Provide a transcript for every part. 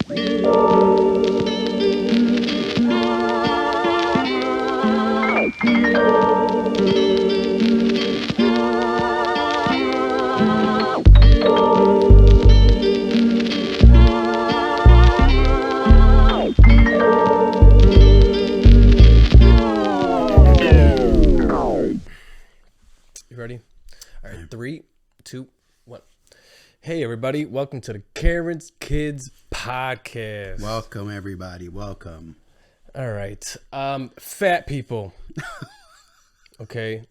Ready? All right, 3, 2, 1. Hey, everybody. Welcome to the Karen's Kids Podcast. Welcome, everybody. Welcome. All right. Fat people. Okay.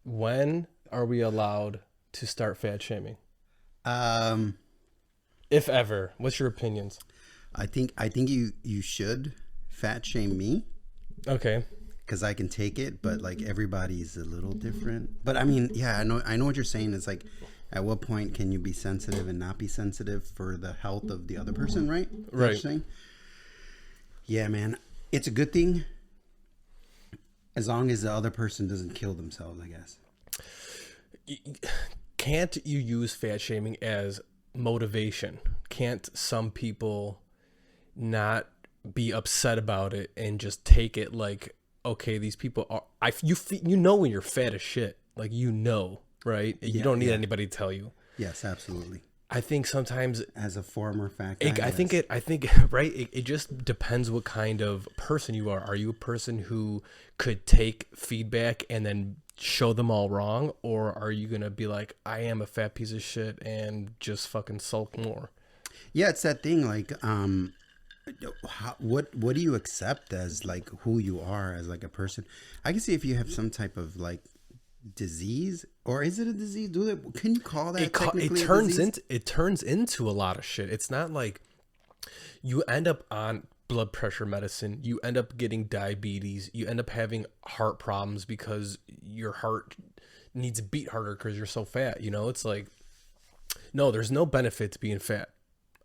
When are we allowed to start fat shaming? If ever. What's your opinions? I think you should fat shame me. Okay. Because I can take it, but like everybody's a little different. But I mean, yeah, I know what you're saying. It's like, at what point can you be sensitive and not be sensitive for the health of the other person, right? Right. Yeah, man, it's a good thing as long as the other person doesn't kill themselves, I guess. Can't you use fat shaming as motivation? Can't some people not be upset about it and just take it like, okay, these people are, you know when you're fat as shit, like, you know, right? You don't need anybody to tell you. Yes, absolutely. I think sometimes as a former fat guy, I think right, it just depends what kind of person you are. Are you a person who could take feedback and then show them all wrong, or are you gonna be like, I am a fat piece of shit and just fucking sulk more? Yeah, it's that thing, like, what do you accept as like who you are as like a person? I can see if you have some type of like disease, or is it a disease? Can you call that technically a disease? It turns into a lot of shit. It's not like you end up on blood pressure medicine, you end up getting diabetes, you end up having heart problems because your heart needs to beat harder because you're so fat. You know, it's like, no, there's no benefit to being fat.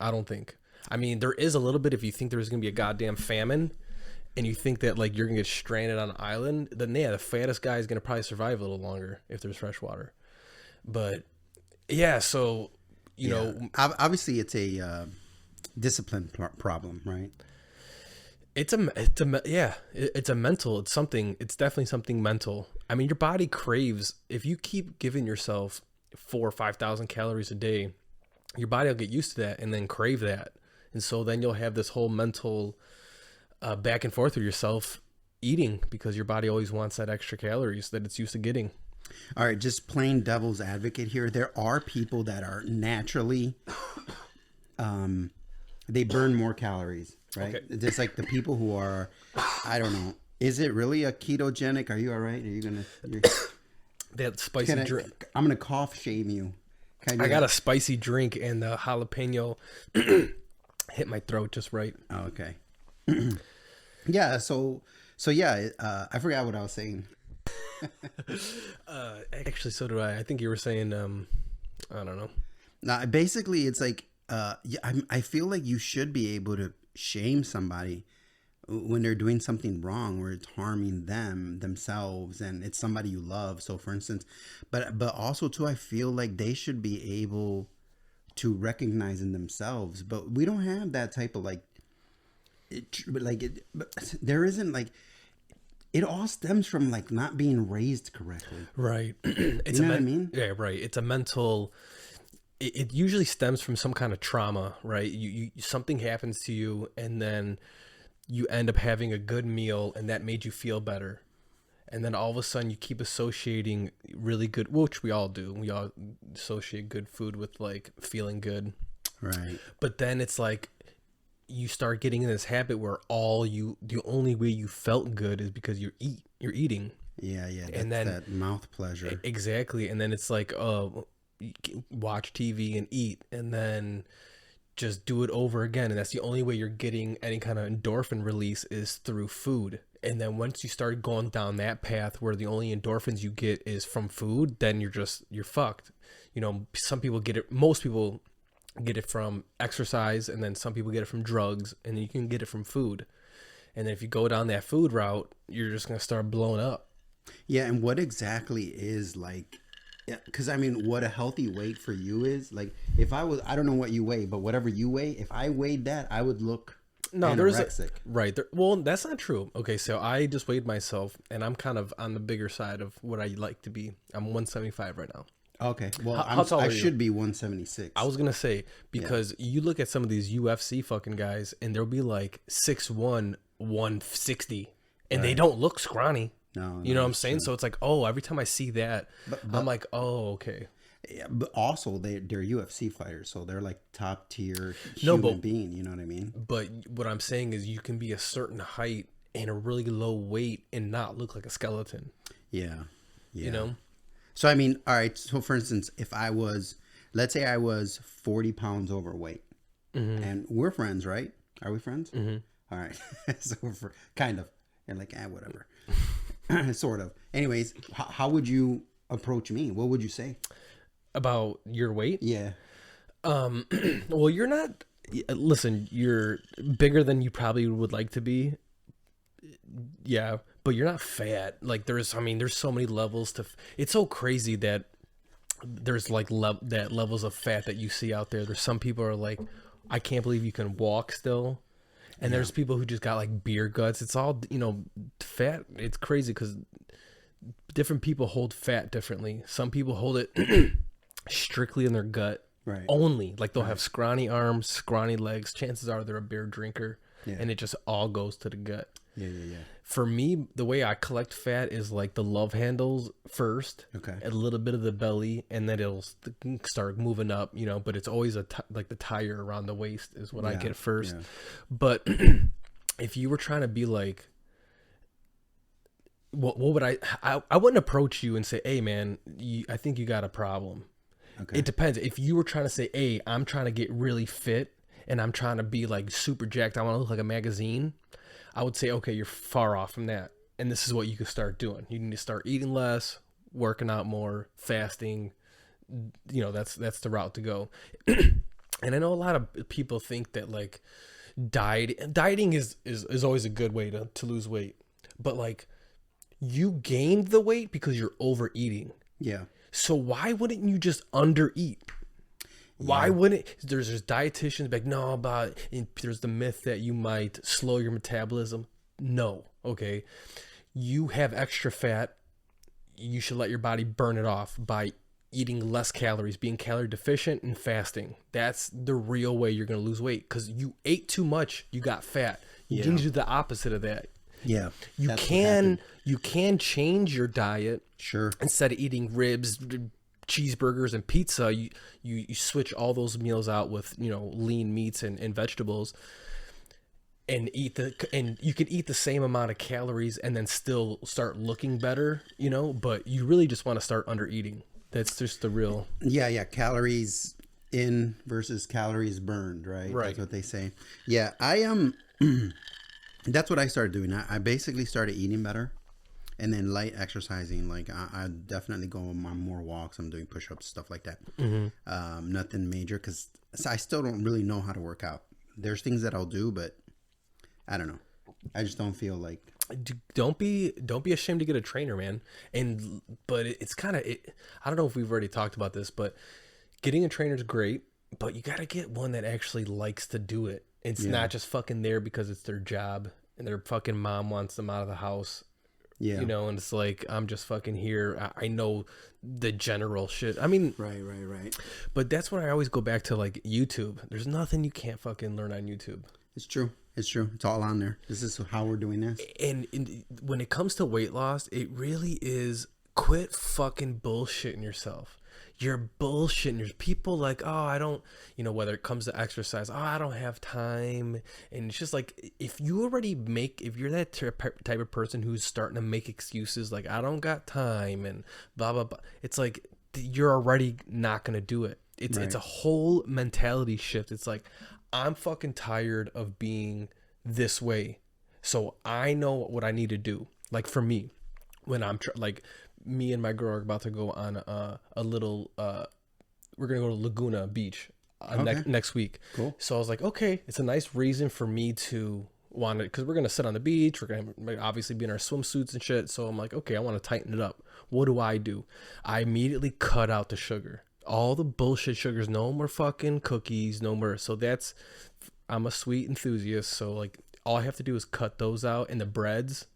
I don't think. I mean, there is a little bit if you think there's going to be a goddamn famine and you think that like you're going to get stranded on an island, then yeah, the fattest guy is going to probably survive a little longer if there's fresh water. But yeah, so, you know. Obviously it's a discipline problem, right? It's a mental, it's definitely something mental. I mean, your body craves, if you keep giving yourself 4,000 or 5,000 calories a day, your body will get used to that and then crave that. And so then you'll have this whole mental back and forth with yourself eating because your body always wants that extra calories that it's used to getting. All right, just plain devil's advocate here. There are people that are naturally, they burn more calories, right? Okay. Just like the people who are, I don't know, is it really a ketogenic? Are you all right? Are you going to? That spicy drink. I'm going to cough shame you. I got a spicy drink and the jalapeno hit my throat just right. Oh, okay. Yeah. So yeah. I forgot what I was saying. Actually, so do I. I think you were saying, I don't know. Now, basically, it's like, I feel like you should be able to shame somebody when they're doing something wrong or it's harming themselves, and it's somebody you love. So for instance, but also too, I feel like they should be able to recognize in themselves, but we don't have that type of there isn't like, it all stems from like not being raised correctly. Right. It's, you know what I mean? Yeah, right. It's a mental, it usually stems from some kind of trauma, right? You something happens to you and then you end up having a good meal and that made you feel better. And then all of a sudden you keep associating really good, which we all do. We all associate good food with like feeling good. Right. But then it's like you start getting in this habit where the only way you felt good is because you're eating. Yeah. And then that mouth pleasure. Exactly. And then it's like, watch TV and eat and then just do it over again. And that's the only way you're getting any kind of endorphin release is through food. And then once you start going down that path where the only endorphins you get is from food, then you're fucked. You know, some people get it, most people get it from exercise, and then some people get it from drugs, and then you can get it from food. And then if you go down that food route, you're just going to start blowing up. Yeah. And what exactly is like Yeah, because I mean, what a healthy weight for you is, like, if I was, I don't know what you weigh, but whatever you weigh, if I weighed that, I would look No, there's a anorexic. right there. Well, that's not true. Okay, so I just weighed myself, and I'm kind of on the bigger side of what I like to be. I'm 175 right now. Okay, well, How tall I are you? should be 176. I was gonna say because you look at some of these UFC fucking guys, and they'll be like 6'1", 160, and they don't look scrawny. No, You know what I'm that's saying? true. So it's like, oh, every time I see that, But I'm like, oh, okay. yeah, but also they're UFC fighters, so they're like top tier No, human but being. You know what I mean? But what I'm saying is you can be a certain height and a really low weight and not look like a skeleton, Yeah, yeah. you know? So I mean, all right. So for instance, if I was, let's say I was 40 pounds overweight, and we're friends, right? Are we friends? All right. So we're kind of, and like, whatever, sort of. Anyways, how would you approach me? What would you say? About your weight? Yeah. Well, you're not, listen, you're bigger than you probably would like to be. Yeah, but you're not fat. Like there's so many levels to, it's so crazy that there's like that levels of fat that you see out there. There's some people are like, I can't believe you can walk still. And there's people who just got like beer guts. It's all, fat. It's crazy because different people hold fat differently. Some people hold it strictly in their gut. Right. Only. Like they'll have scrawny arms, scrawny legs. Chances are they're a beer drinker. Yeah. And it just all goes to the gut. Yeah, yeah, yeah. For me, the way I collect fat is like the love handles first, Okay. a little bit of the belly, and then it'll start moving up, but it's always like the tire around the waist is what I Yeah, get first. yeah. But if you were trying to be like, what would I wouldn't approach you and say, hey man, I think you got a problem. Okay. It depends. If you were trying to say, hey, I'm trying to get really fit and I'm trying to be like super jacked, I want to look like a magazine, I would say, okay, you're far off from that. And this is what you can start doing. You need to start eating less, working out more, fasting. That's the route to go. And I know a lot of people think that like dieting is always a good way to lose weight. But like you gained the weight because you're overeating. Yeah. So why wouldn't you just undereat? Why wouldn't there's dietitians like, no, there's the myth that you might slow your metabolism. No. Okay. You have extra fat. You should let your body burn it off by eating less calories, being calorie deficient and fasting. That's the real way you're going to lose weight because you ate too much. You got fat. You need to do the opposite of that. Yeah. You can change your diet. Sure. Instead of eating ribs, cheeseburgers and pizza, you switch all those meals out with lean meats and vegetables, and you could eat the same amount of calories and then still start looking better, but you really just want to start under eating. That's just the real. Yeah. Calories in versus calories burned, right? Right. That's what they say. Yeah, I am. That's what I started doing. I basically started eating better. And then light exercising, like I definitely go on more walks. I'm doing push-ups, stuff like that. Nothing major because I still don't really know how to work out. There's things that I'll do, but I don't know. I just don't feel like. Don't be ashamed to get a trainer, man. But it's kind of I don't know if we've already talked about this, but getting a trainer is great. But you got to get one that actually likes to do it. It's not just fucking there because it's their job and their fucking mom wants them out of the house. Yeah. And it's like, I'm just fucking here. I know the general shit. I mean, Right. But that's when I always go back to like YouTube. There's nothing you can't fucking learn on YouTube. It's true. It's all on there. This is how we're doing this. And when it comes to weight loss, it really is quit fucking bullshitting yourself. You're bullshitting. There's people like, oh, I don't, whether it comes to exercise, oh, I don't have time. And it's just like, if you're that type of person who's starting to make excuses like, I don't got time and blah, blah, blah. It's like, you're already not going to do it. It's a whole mentality shift. It's like, I'm fucking tired of being this way. So I know what I need to do. Like for me, when I'm like, me and my girl are about to go on a little we're gonna go to Laguna Beach next week. Cool. So I was like, okay, it's a nice reason for me to wanted, because we're gonna sit on the beach, we're gonna obviously be in our swimsuits and shit. So I'm like, okay, I want to tighten it up. What do? I immediately cut out the sugar, all the bullshit sugars. No more fucking cookies, no more. So that's, I'm a sweet enthusiast, so like all I have to do is cut those out, and the breads,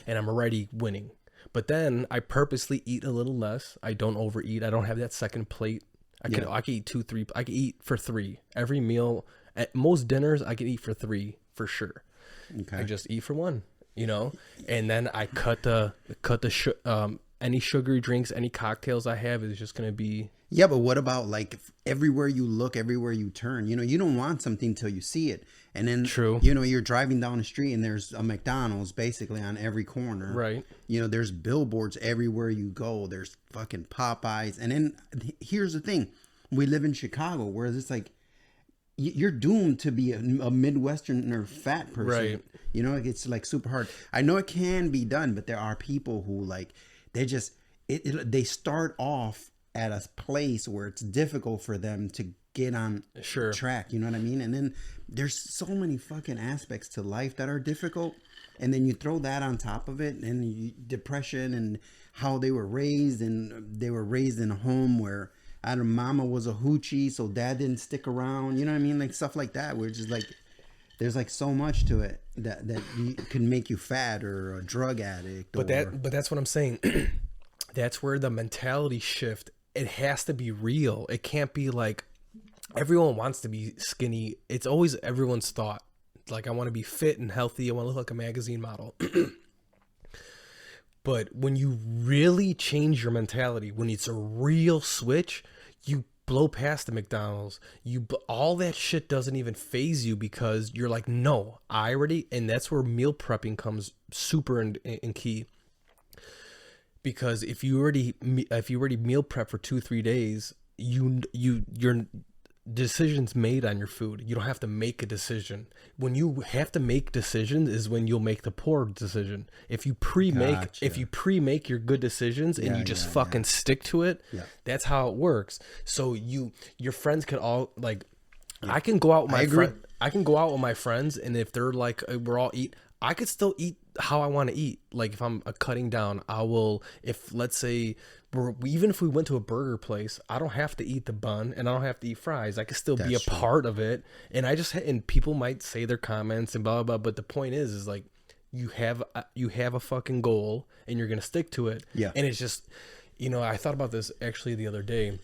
and I'm already winning. But then I purposely eat a little less. I don't overeat. I don't have that second plate. I can eat 2, 3. I can eat for 3 every meal. At most dinners, I can eat for 3 for sure. Okay. I just eat for 1, you know. And then I cut any sugary drinks, any cocktails I have is just gonna be. Yeah, but what about like everywhere you look, everywhere you turn? You know, you don't want something till you see it. And then, True. you know, you're driving down the street and there's a McDonald's basically on every corner. Right. You know, there's billboards everywhere you go. There's fucking Popeyes. And then here's the thing. We live in Chicago where it's like, you're doomed to be a Midwestern or fat person. Right. You know, it's like super hard. I know it can be done, but there are people who like, they just, they start off at a place where it's difficult for them to get on track. You know what I mean? And then there's so many fucking aspects to life that are difficult. And then you throw that on top of it, and depression and how they were raised, and they were raised in a home where either mama was a hoochie, so dad didn't stick around. You know what I mean? Like stuff like that, where it's just like, there's like so much to it that can make you fat or a drug addict. But that's what I'm saying. That's where the mentality shift. It has to be real. It can't be like everyone wants to be skinny. It's always everyone's thought. Like, I want to be fit and healthy. I want to look like a magazine model. But when you really change your mentality, when it's a real switch, you blow past the McDonald's. All that shit doesn't even phase you, because you're like, no, I already. And that's where meal prepping comes super and key. Because if you already meal prep for 2-3 days, your decisions made on your food. You don't have to make a decision. When you have to make decisions is when you'll make the poor decision. If you pre-make your good decisions and you just fucking stick to it, that's how it works. So your friends can all like, I can go out with my friends, and if they're like, we're all eat, I could still eat how I want to eat. Like if I'm cutting down, I will, if let's say even if we went to a burger place, I don't have to eat the bun and I don't have to eat fries. I can still be a part of it. And and people might say their comments and blah, blah, blah. But the point is like, you have a fucking goal and you're going to stick to it. Yeah. And it's just, I thought about this actually the other day.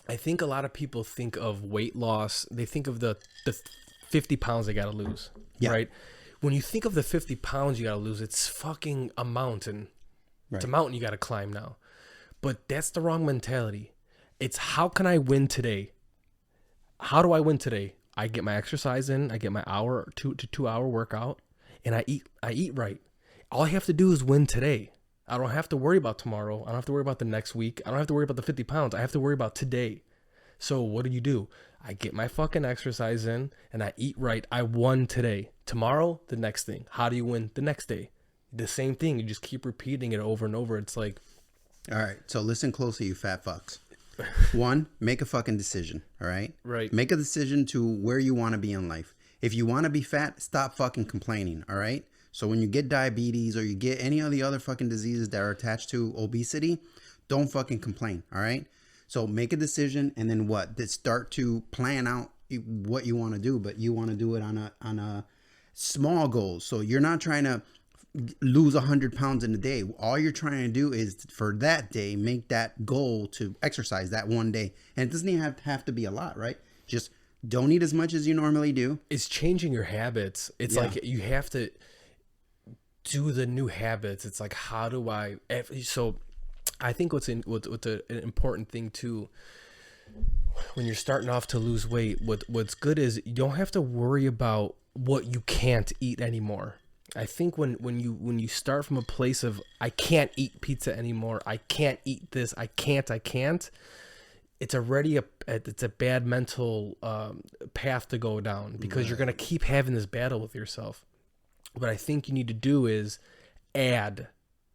I think a lot of people think of weight loss. They think of the 50 pounds they got to lose, right? When you think of the 50 pounds you got to lose, it's fucking a mountain. Right. It's a mountain you got to climb now. But that's the wrong mentality. It's how can I win today? How do I win today? I get my exercise in. I get my hour to 2 hour workout, and I eat right. All I have to do is win today. I don't have to worry about tomorrow. I don't have to worry about the next week. I don't have to worry about the 50 pounds. I have to worry about today. So what do? I get my fucking exercise in and I eat right. I won today. Tomorrow, the next thing. How do you win the next day? The same thing. You just keep repeating it over and over. It's like, all right, so listen closely, you fat fucks. 1, make a fucking decision, all right? Right. Make a decision to where you want to be in life. If you want to be fat, stop fucking complaining, all right? So when you get diabetes or you get any of the other fucking diseases that are attached to obesity, don't fucking complain, all right? So make a decision, and then what? Start to plan out what you want to do, but you want to do it on a small goal. So you're not trying to lose 100 pounds in a day. All you're trying to do is for that day, make that goal to exercise that one day. And it doesn't even have to be a lot, right? Just don't eat as much as you normally do. It's changing your habits. It's like you have to do the new habits. It's like, how do I? So I think what's an important thing too, when you're starting off to lose weight, what's good is you don't have to worry about what you can't eat anymore. I think when you start from a place of I can't eat pizza anymore, I can't eat this, I can't, it's already a bad mental path to go down, because you're gonna keep having this battle with yourself. What I think you need to do is add.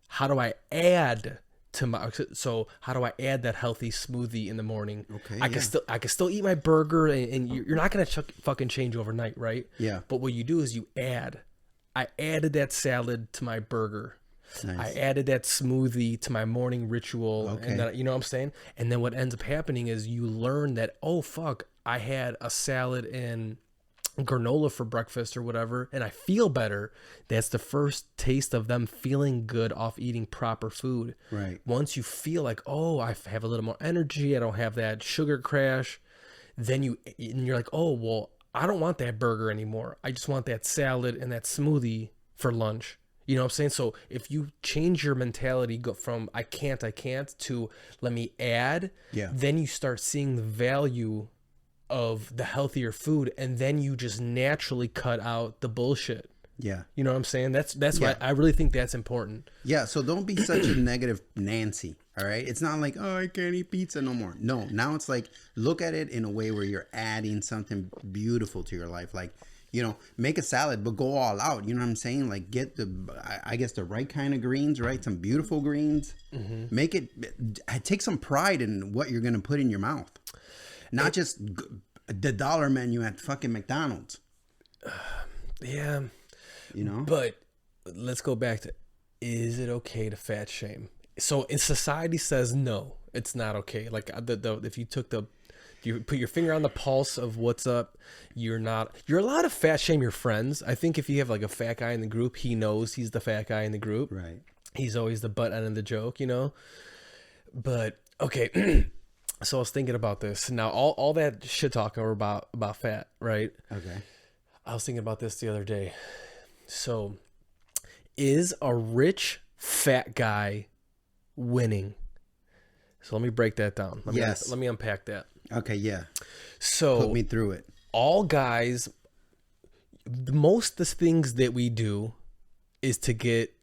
How do I add to my, so how do I add that healthy smoothie in the morning? Okay, I can still eat my burger, and you're not gonna fucking change overnight, right? Yeah. But what you do is I added that salad to my burger. Nice. I added that smoothie to my morning ritual, Okay. and then, you know what I'm saying? And then what ends up happening is you learn that, oh fuck, I had a salad and granola for breakfast or whatever, and I feel better. That's the first taste of them feeling good off eating proper food. Right. Once you feel like, oh, I have a little more energy, I don't have that sugar crash, then you're like, oh, well, I don't want that burger anymore. I just want that salad and that smoothie for lunch. You know what I'm saying? So if you change your mentality, go from I can't to let me add, Yeah. then you start seeing the value of the healthier food, and then you just naturally cut out the bullshit. Yeah. You know what I'm saying? That's Yeah. why I really think that's important. Yeah, so don't be such a negative Nancy, all right? It's not like, oh, I can't eat pizza no more. No, now it's like, look at it in a way where you're adding something beautiful to your life. Like, you know, make a salad, but go all out. You know what I'm saying? Like, get I guess the right kind of greens, right? Some beautiful greens. Make it, take some pride in what you're going to put in your mouth. Not just the dollar menu at fucking McDonald's. Yeah. You know? But let's go back to, is it okay to fat shame? So in society says no, it's not okay. Like if you put your finger on the pulse of what's up, you're allowed to fat shame your friends. I think if you have like a fat guy in the group, he knows he's the fat guy in the group. Right. He's always the butt end of the joke, you know? But okay. So I was thinking about this. Now all that shit talking about fat, right? Okay. I was thinking about this the other day. So, is a rich fat guy winning? So let me break that down. Let me unpack that. Okay, yeah. So put me through it. All guys, most of the things that we do is to get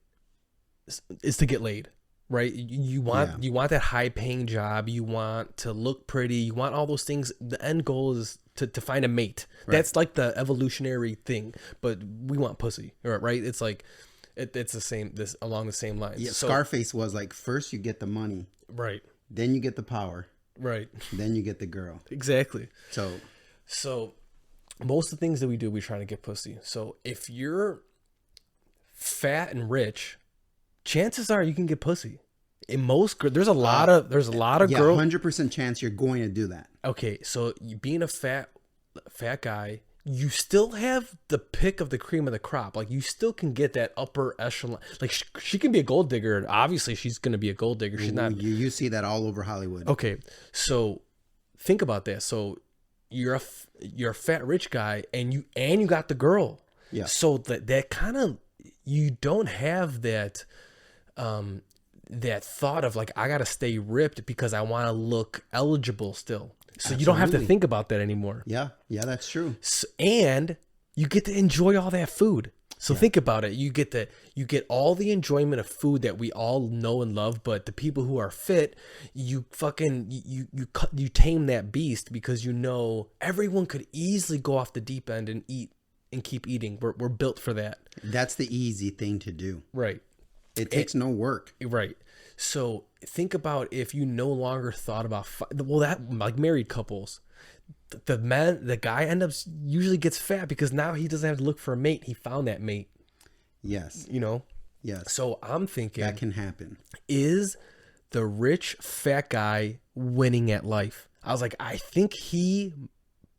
laid, right? You want that high paying job. You want to look pretty. You want all those things. The end goal is to find a mate. Right. That's like the evolutionary thing. But we want pussy, right? It's like it's the same. This along the same lines. Yeah. So, Scarface was like, first you get the money, right? Then you get the power, right? Then you get the girl. Exactly. So most of the things that we do, we try to get pussy. So if you're fat and rich, chances are you can get pussy. In most, there's a lot of girls. 100% chance you're going to do that. Okay, so you being a fat guy, you still have the pick of the cream of the crop. Like you still can get that upper echelon. Like she can be a gold digger. Obviously, she's going to be a gold digger. She's not. You see that all over Hollywood. Okay, so think about that. So you're a fat rich guy, and you got the girl. Yeah. So that kind of, you don't have that that thought of like, I gotta stay ripped because I want to look eligible still. So Absolutely. You don't have to think about that anymore. Yeah, that's true. So, and you get to enjoy all that food. So think about it. You get all the enjoyment of food that we all know and love, but the people who are fit, you tame that beast because you know everyone could easily go off the deep end and eat and keep eating. We're built for that. That's the easy thing to do. Right. It takes no work. Right. So think about if you no longer thought about, that like married couples, the guy usually gets fat because now he doesn't have to look for a mate. He found that mate. Yes. You know? Yes. So I'm thinking that can happen. Is the rich fat guy winning at life? I was like, I think he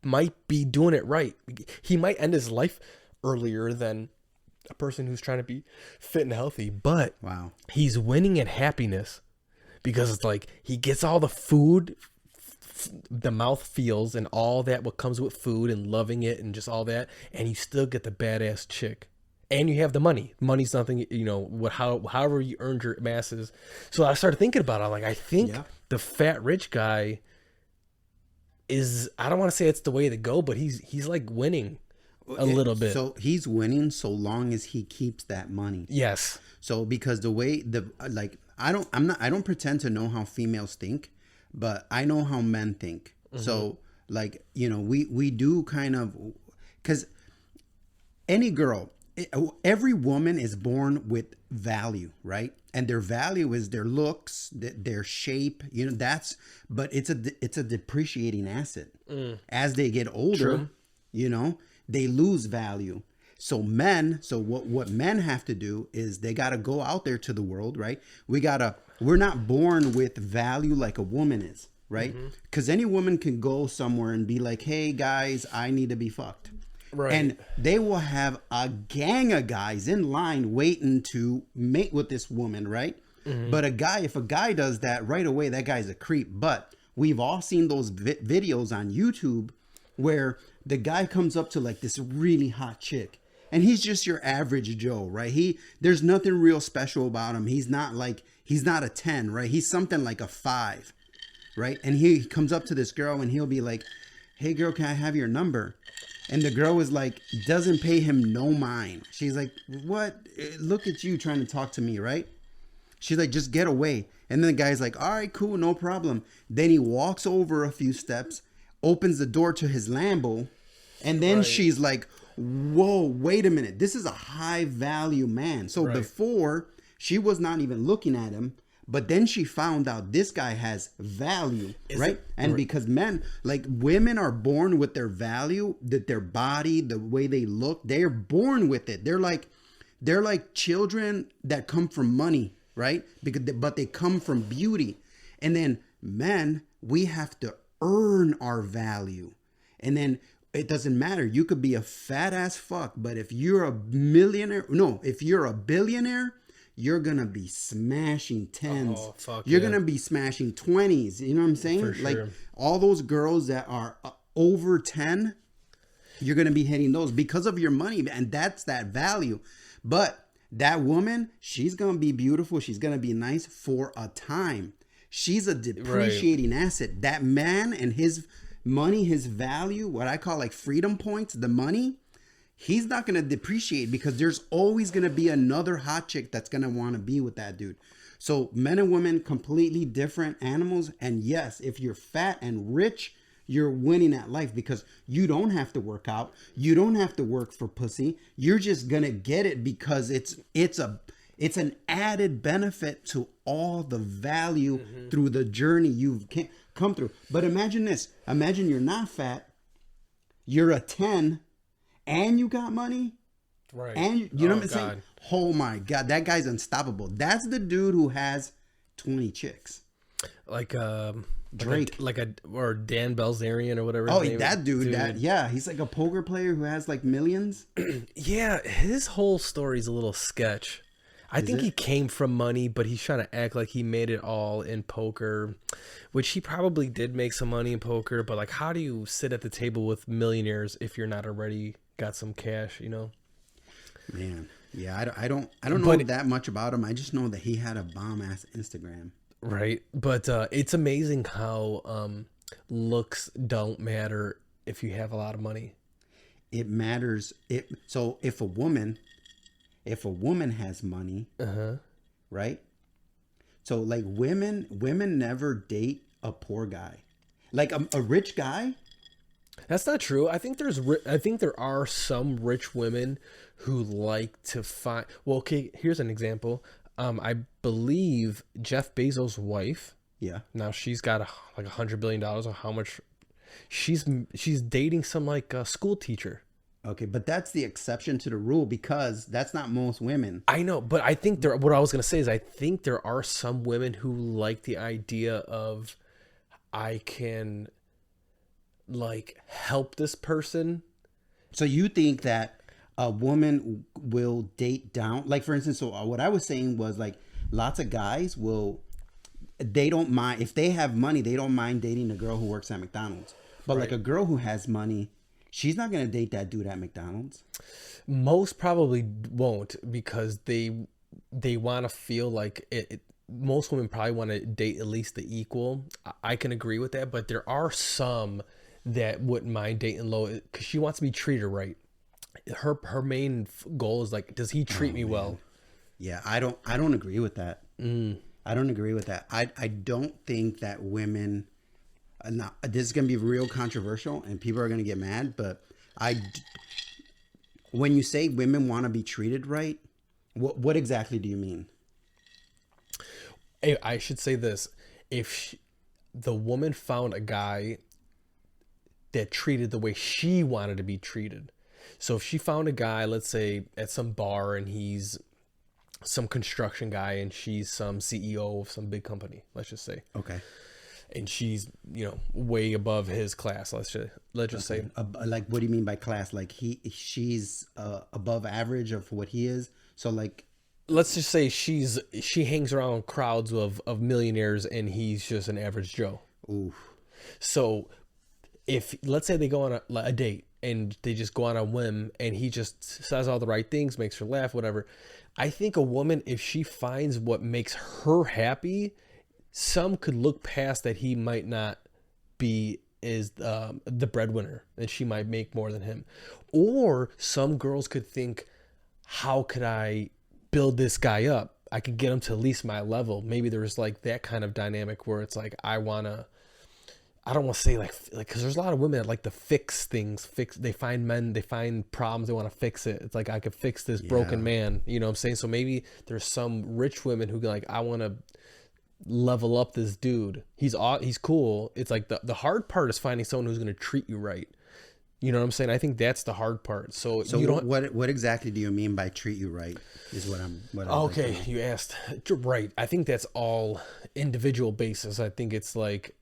might be doing it right. He might end his life earlier than a person who's trying to be fit and healthy, but wow, he's winning at happiness because it's like he gets all the food, the mouth feels, and all that what comes with food and loving it and just all that, and you still get the badass chick, and you have the money. Money's nothing, you know, however you earned your masses. So I started thinking about it. I'm like, I think the fat rich guy is, I don't want to say it's the way to go, but he's like winning a little bit. So he's winning so long as he keeps that money. Yes. So because the way I don't pretend to know how females think, but I know how men think. Mm-hmm. So like, you know, we do kind of, because any girl, every woman is born with value, right? and their value is their looks, their shape. You know, but it's a depreciating asset. As they get older, True. you know, they lose value. So what men have to do is they got to go out there to the world, right? We're not born with value like a woman is, right? Because any woman can go somewhere and be like, hey guys, I need to be fucked. Right. And they will have a gang of guys in line waiting to mate with this woman, right? But if a guy does that right away, that guy's a creep. But we've all seen those videos on YouTube where the guy comes up to like this really hot chick and he's just your average Joe, right? There's nothing real special about him. He's not a 10, right? He's something like a 5, right? And he comes up to this girl and he'll be like, hey girl, can I have your number? And the girl is like, doesn't pay him no mind. She's like, what? Look at you trying to talk to me, right? She's like, just get away. And then the guy's like, all right, cool, no problem. Then he walks over a few steps, opens the door to his Lambo. And then she's like, whoa, wait a minute. This is a high value man. So before, she was not even looking at him. But then she found out this guy has value, right? Because men, like women are born with their value, that their body, the way they look, they're born with it. They're like children that come from money, right? But they come from beauty. And then men, we have to earn our value. And then it doesn't matter. You could be a fat ass fuck, but if you're a billionaire, you're going to be smashing 10s. Oh, fuck you're yeah. going to be smashing 20s. You know what I'm saying? For sure. Like all those girls that are over 10, you're going to be hitting those because of your money. And that's that value. But that woman, she's going to be beautiful. She's going to be nice for a time. She's a depreciating asset. That man and his money, his value, what I call like freedom points, the money, he's not going to depreciate because there's always going to be another hot chick that's going to want to be with that dude. So men and women, completely different animals. And yes, if you're fat and rich, you're winning at life because you don't have to work out. You don't have to work for pussy. You're just going to get it because it's an added benefit to all the value through the journey you've come through. But imagine this. Imagine you're not fat. You're a 10. And you got money, Right. And you know what I'm saying? Oh my God, that guy's unstoppable. That's the dude who has 20 chicks. Like Drake, or Dan Bilzerian or whatever. Oh, his name that is. dude. Yeah, he's like a poker player who has like millions. Yeah, his whole story's a little sketch. I think he came from money, but he's trying to act like he made it all in poker, which he probably did make some money in poker. But like, how do you sit at the table with millionaires if you're not already got some cash? You know, man. Yeah, I don't know that much about him. I just know that he had a bomb ass Instagram. Right, but it's amazing how looks don't matter if you have a lot of money. It matters. So if a woman has money, right? So like women never date a poor guy, like a rich guy. That's not true. I think there are some rich women who like to find. Well, okay, here's an example. I believe Jeff Bezos' wife. Yeah. Now she's got like $100 billion or how much. She's dating some like school teacher. Okay, but that's the exception to the rule because that's not most women. I know, but I think what I was gonna say is I think there are some women who like the idea of I can like help this person. So you think that a woman will date down? Like for instance, so what I was saying was like lots of guys they don't mind if they have money, they don't mind dating a girl who works at McDonald's. But like a girl who has money, she's not going to date that dude at McDonald's. Most probably won't because they want to feel like it. Most women probably want to date at least the equal. I can agree with that, but there are some that wouldn't mind dating low because she wants to be treated right. Her main goal is like, does he treat me well? Yeah, I don't agree with that. I don't agree with that. I don't think that women. Now, this is going to be real controversial and people are going to get mad, but when you say women want to be treated right, what exactly do you mean? I should say this: if the woman found a guy that treated the way she wanted to be treated, so if she found a guy, let's say at some bar, and he's some construction guy, and she's some CEO of some big company, let's just say, Okay. and she's way above his class, let's just say. Like, what do you mean by class? Like she's above average of what he is. So like, Let's just say she hangs around crowds of millionaires, and he's just an average Joe. ooh, So if let's say they go on a date, and they just go on a whim, and he just says all the right things, makes her laugh, whatever. I think a woman, if she finds what makes her happy, some could look past that he might not be is the breadwinner, and she might make more than him. Or some girls could think, how could I build this guy up? I could get him to at least my level. Maybe there's like that kind of dynamic where it's like, I don't want to say like, because there's a lot of women that like to fix things. They find men, they find problems, they want to fix it. It's like, I could fix this broken man. You know what I'm saying? So maybe there's some rich women who like, I want to level up this dude. He's cool. It's like the hard part is finding someone who's going to treat you right. You know what I'm saying? I think that's the hard part. So you don't. what exactly do you mean by treat you right? Is what I'm. Okay, you asked. Right. I think that's all individual basis. I think it's like,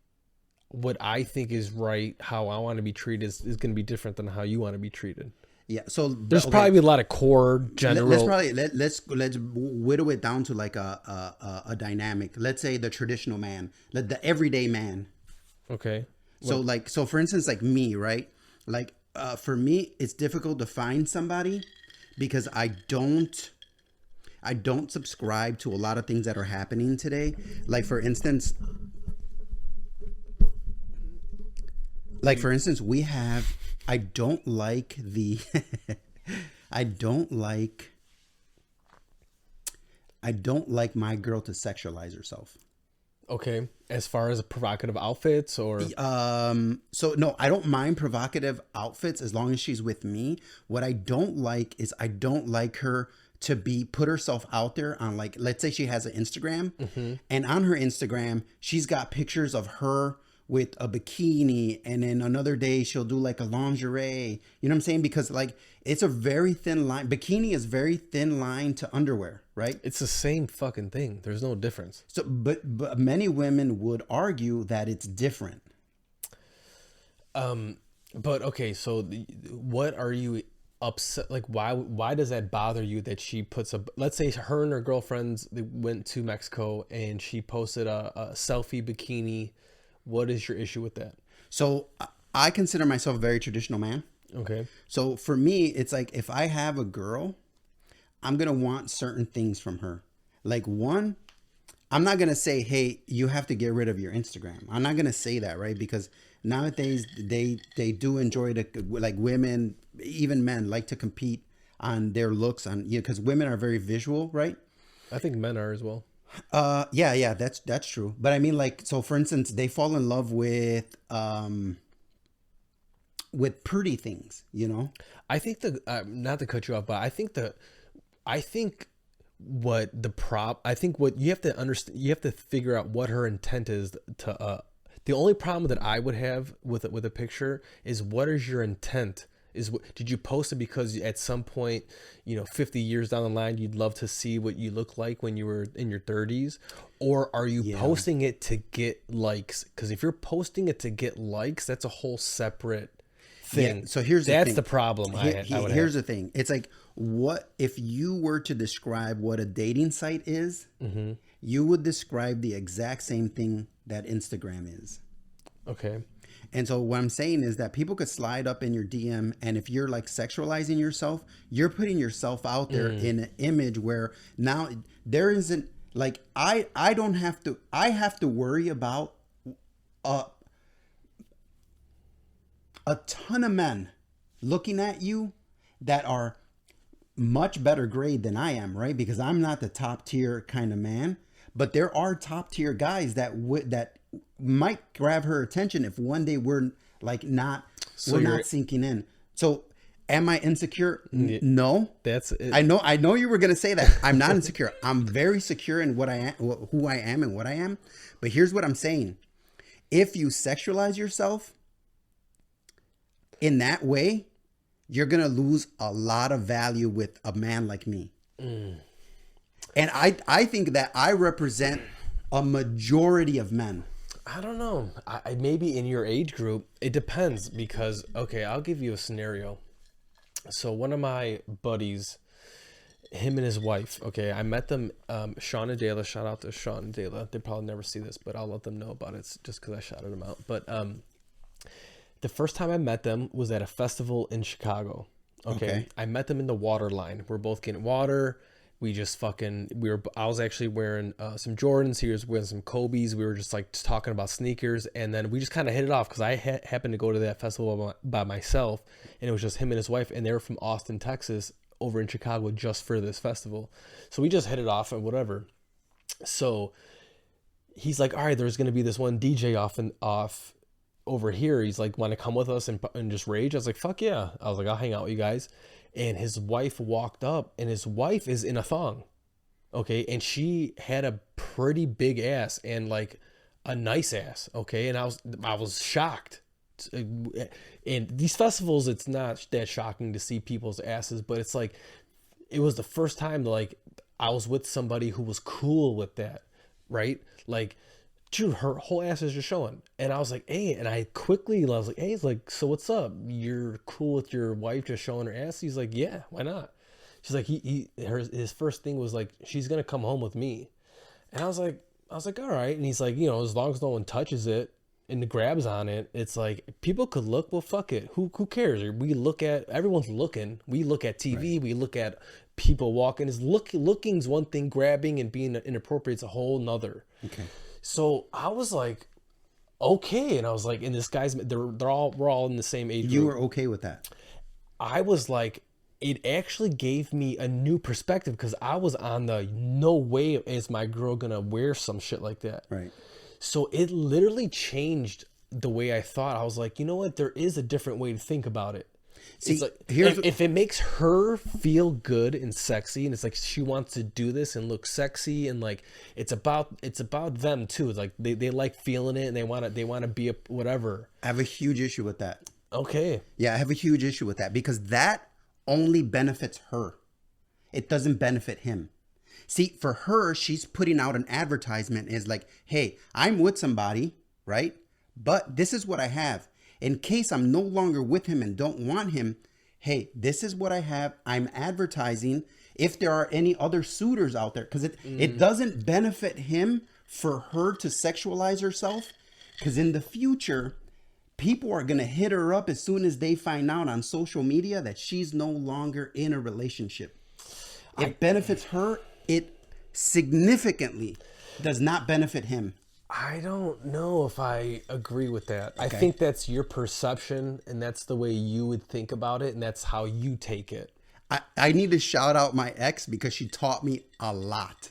what I think is right, how I want to be treated is going to be different than how you want to be treated. Yeah. So There's probably a lot of core general. Let's whittle it down to like a dynamic. Let's say the traditional man, the everyday man. Okay. So for instance, like me, right? Like for me, it's difficult to find somebody because I don't subscribe to a lot of things that are happening today. Like for instance, we have. I don't like the. I don't like my girl to sexualize herself. Okay. As far as provocative outfits or. So no, I don't mind provocative outfits as long as she's with me. What I don't like is I don't like her to put herself out there on, like, let's say she has an Instagram, and on her Instagram she's got pictures of her with a bikini, and then another day she'll do like a lingerie. You know what I'm saying? Because like it's a very thin line. Bikini is very thin line to underwear, right? It's the same fucking thing. There's no difference. So, but many women would argue that it's different. But okay, so what are you upset? Like, why does that bother you that she puts let's say her and her girlfriends, they went to Mexico and she posted a selfie bikini. What is your issue with that? So I consider myself a very traditional man. Okay. So for me, it's like if I have a girl, I'm going to want certain things from her. Like one, I'm not going to say, hey, you have to get rid of your Instagram. I'm not going to say that, right? Because nowadays they do enjoy like women, even men like to compete on their looks because women are very visual, right? I think men are as well. Yeah, that's true. But I mean, like, so for instance, they fall in love with pretty things, you know? I think not to cut you off, but I think what you have to understand, you have to figure out what her intent is the only problem that I would have with a picture is, what is your intent? Did you post it because at some point, 50 years down the line, you'd love to see what you look like when you were in your 30s? Or are you posting it to get likes? Because if you're posting it to get likes, that's a whole separate thing. Yeah, so that's the problem. Here's the thing. It's like, what if you were to describe what a dating site is, you would describe the exact same thing that Instagram is. Okay. And so what I'm saying is that people could slide up in your DM, and if you're like sexualizing yourself, you're putting yourself out there in an image where now there isn't, like, I have to worry about a ton of men looking at you that are much better grade than I am, right? Because I'm not the top tier kind of man, but there are top tier guys that might grab her attention if one day we're not sinking in. So Am I insecure? Yeah, No. that's it. I know you were going to say that. I'm not insecure. I'm very secure in what I am, who I am and what I am. But here's what I'm saying. If you sexualize yourself in that way, you're going to lose a lot of value with a man like me. And I think that I represent a majority of men. I don't know. I maybe in your age group, it depends because, okay, I'll give you a scenario. So one of my buddies, him and his wife, okay, I met them, Sean and Dayla, shout out to Sean and Dayla. They probably never see this, but I'll let them know about it just because I shouted them out. But the first time I met them was at a festival in Chicago. Okay. I met them in the water line. We're both getting water. I was actually wearing some Jordans. He was wearing some Kobe's. We were just like talking about sneakers. And then we just kind of hit it off because I happened to go to that festival by myself. And it was just him and his wife. And they were from Austin, Texas, over in Chicago just for this festival. So we just hit it off and whatever. So he's like, all right, there's going to be this one DJ off over here. He's like, want to come with us and just rage? I was like, fuck yeah. I was like, I'll hang out with you guys. And his wife walked up, and his wife is in a thong. Okay. And she had a pretty big ass and like a nice ass. Okay. And I was shocked. And these festivals, it's not that shocking to see people's asses, but it's like, it was the first time like I was with somebody who was cool with that. Right. Like, dude, her whole ass is just showing. And I was like, hey, and I was like, hey, it's like, so what's up? You're cool with your wife just showing her ass? He's like, yeah, why not? She's like, his first thing was like, she's going to come home with me. And I was like, all right. And he's like, you know, as long as no one touches it and grabs on it, it's like, people could look, well, fuck it. Who cares? Everyone's looking. We look at TV. Right. We look at people walking. Looking's one thing, grabbing and being inappropriate is a whole nother. Okay. So I was like, okay. And I was like, and this guy's, we're all in the same age group. You were okay with that? I was like, it actually gave me a new perspective because I was on the no way is my girl gonna wear some shit like that. Right. So it literally changed the way I thought. I was like, you know what? There is a different way to think about it. See, it's like, if it makes her feel good and sexy, and it's like she wants to do this and look sexy, and like it's about them too. It's like they like feeling it, and they want to be a whatever. I have a huge issue with that. Okay. Yeah, I have a huge issue with that because that only benefits her. It doesn't benefit him. See, for her, she's putting out an advertisement is like, hey, I'm with somebody, right? But this is what I have. In case I'm no longer with him and don't want him, hey, this is what I have. I'm advertising if there are any other suitors out there. Because it doesn't benefit him for her to sexualize herself. Because in the future, people are going to hit her up as soon as they find out on social media that she's no longer in a relationship. It benefits her. It significantly does not benefit him. I don't know if I agree with that. Okay. I think that's your perception, and that's the way you would think about it, and that's how you take it. I need to shout out my ex because she taught me a lot.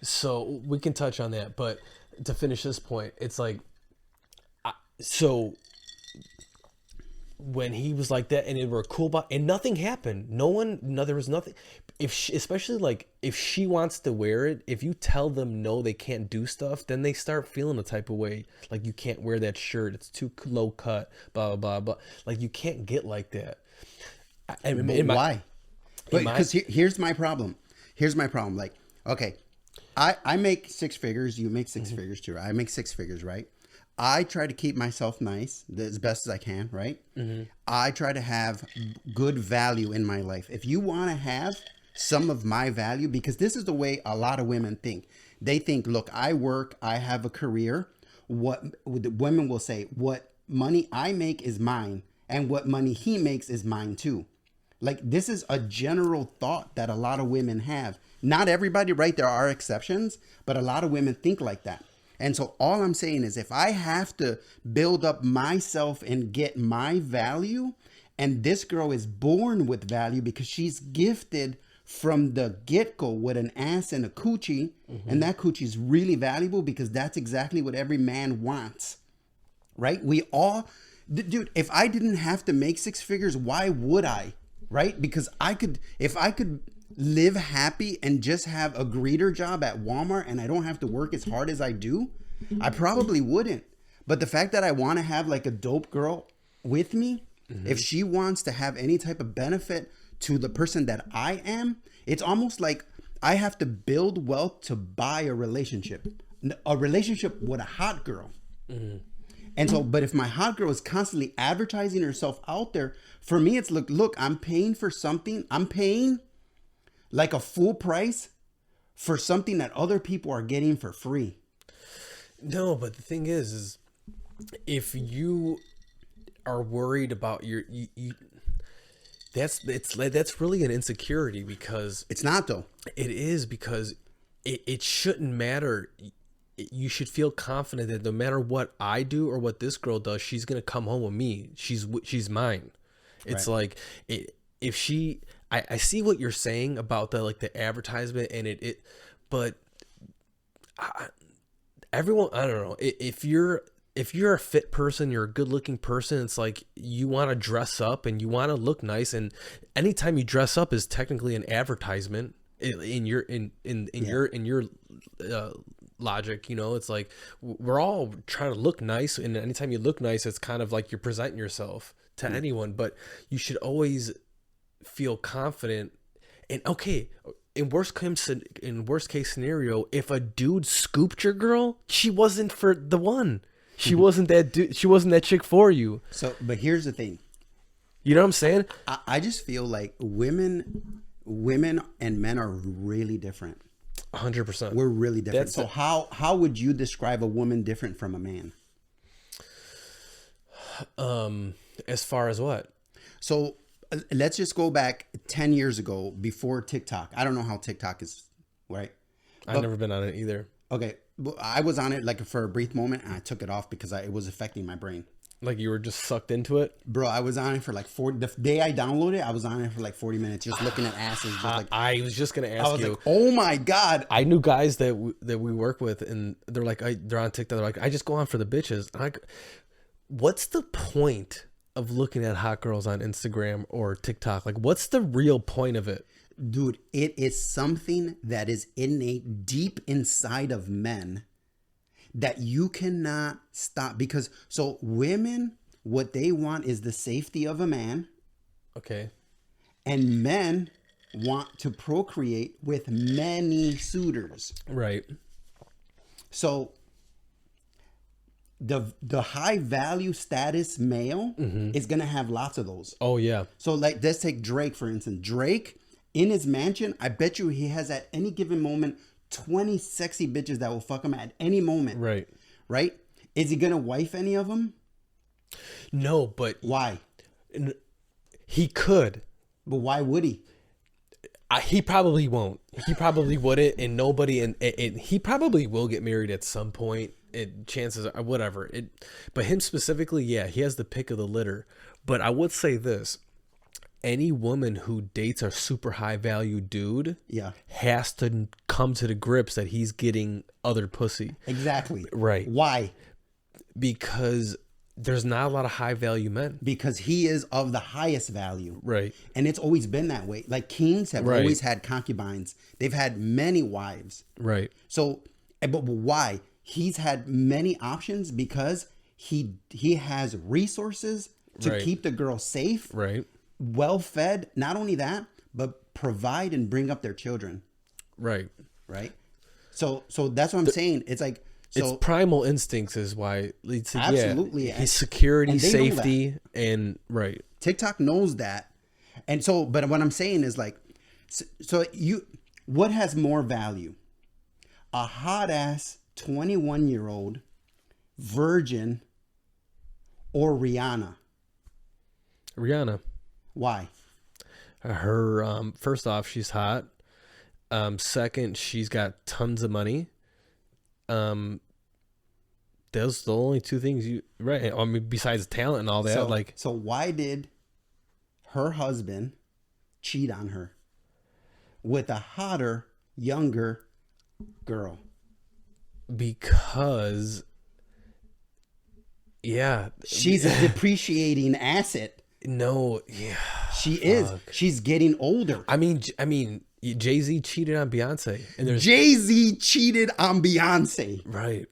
So we can touch on that, but to finish this point, it's like, so when he was like that, and they were cool about, and nothing happened. There was nothing. Especially like if she wants to wear it, if you tell them no, they can't do stuff, then they start feeling a type of way. Like, you can't wear that shirt, it's too low cut, blah blah blah blah. Like, you can't get like that. Why? Because here's my problem. Like, okay, I make six figures. You make six figures too. I make six figures, right? I try to keep myself nice as best as I can, right? Mm-hmm. I try to have good value in my life. If you want to have some of my value, because this is the way a lot of women think. They think, look, I work, I have a career. What the women will say, what money I make is mine, and what money he makes is mine too. Like, this is a general thought that a lot of women have. Not everybody, right? There are exceptions, but a lot of women think like that. And so all I'm saying is, if I have to build up myself and get my value, and this girl is born with value because she's gifted from the get-go with an ass and a coochie, and that coochie is really valuable because that's exactly what every man wants, right? We all, dude, if I didn't have to make six figures, why would I? right? Because if I could live happy and just have a greeter job at Walmart and I don't have to work as hard as I do, I probably wouldn't. But the fact that I want to have like a dope girl with me, if she wants to have any type of benefit to the person that I am, it's almost like I have to build wealth to buy a relationship with a hot girl. And so, but if my hot girl is constantly advertising herself out there, for me, it's look, I'm paying for something. I'm paying like a full price for something that other people are getting for free. No, but the thing is if you are worried about that's really an insecurity, because It's not though. it is, because it shouldn't matter. You should feel confident that no matter what I do or what this girl does, she's gonna come home with me. She's mine. It's Right. like if she. I see what you're saying about the advertisement and but everyone, I don't know, if you're a fit person, you're a good looking person, it's like you want to dress up and you want to look nice, and anytime you dress up is technically an advertisement in your logic. It's like we're all trying to look nice, and anytime you look nice, it's kind of like you're presenting yourself to anyone. But you should always feel confident. And okay, in worst case scenario, if a dude scooped your girl, she wasn't for the one. She wasn't that dude. She wasn't that chick for you. So, but here's the thing. You know what I'm saying? I just feel like women and men are really different. 100%. We're really different. So how would you describe a woman different from a man? As far as what? So let's just go back 10 years ago before TikTok. I don't know how TikTok is, right? I've never been on it either. Okay. I was on it like for a brief moment and I took it off because it was affecting my brain. Like you were just sucked into it? Bro, I was on it for like the day I downloaded it, I was on it for like 40 minutes just looking at asses. Just like, I was just going to ask I was you. like, oh my God. I knew guys that we work with, and they're like, they're on TikTok. They're like, I just go on for the bitches. What's the point of looking at hot girls on Instagram or TikTok? Like, what's the real point of it? Dude, it is something that is innate deep inside of men that you cannot stop. Because so women, what they want is the safety of a man. Okay. And men want to procreate with many suitors. Right. So the high value status male is going to have lots of those. Oh, yeah. So like, let's take Drake, for instance. Drake in his mansion, I bet you he has at any given moment 20 sexy bitches that will fuck him at any moment. Right. Right? Is he going to wife any of them? No, but Why? he could. But why would he? He probably won't. He probably wouldn't, and nobody, and he probably will get married at some point. Chances are, whatever. But him specifically, yeah, he has the pick of the litter. But I would say this: any woman who dates a super high value dude, has to come to the grips that he's getting other pussy. Exactly. Right. Why? Because there's not a lot of high value men. Because he is of the highest value. Right. And it's always been that way. Like kings have always had concubines. They've had many wives. Right. So, but why? He's had many options because he has resources to keep the girl safe. Right. Well fed. Not only that, but provide and bring up their children. Right. Right. So that's what I'm saying. It's like, so it's primal instincts is why leads to absolutely his security, and safety, and right. TikTok knows that. And so, but what I'm saying is like, what has more value? A hot ass 21-year-old virgin or Rihanna? Rihanna. Why? Her first off, she's hot. Second, she's got tons of money. Those are the only two things right. I mean, besides talent and all that. So why did her husband cheat on her with a hotter, younger girl? Because she's a depreciating asset. No, yeah. She is. She's getting older. I mean, Jay-Z cheated on Beyonce, and there's Jay-Z cheated on Beyonce. right.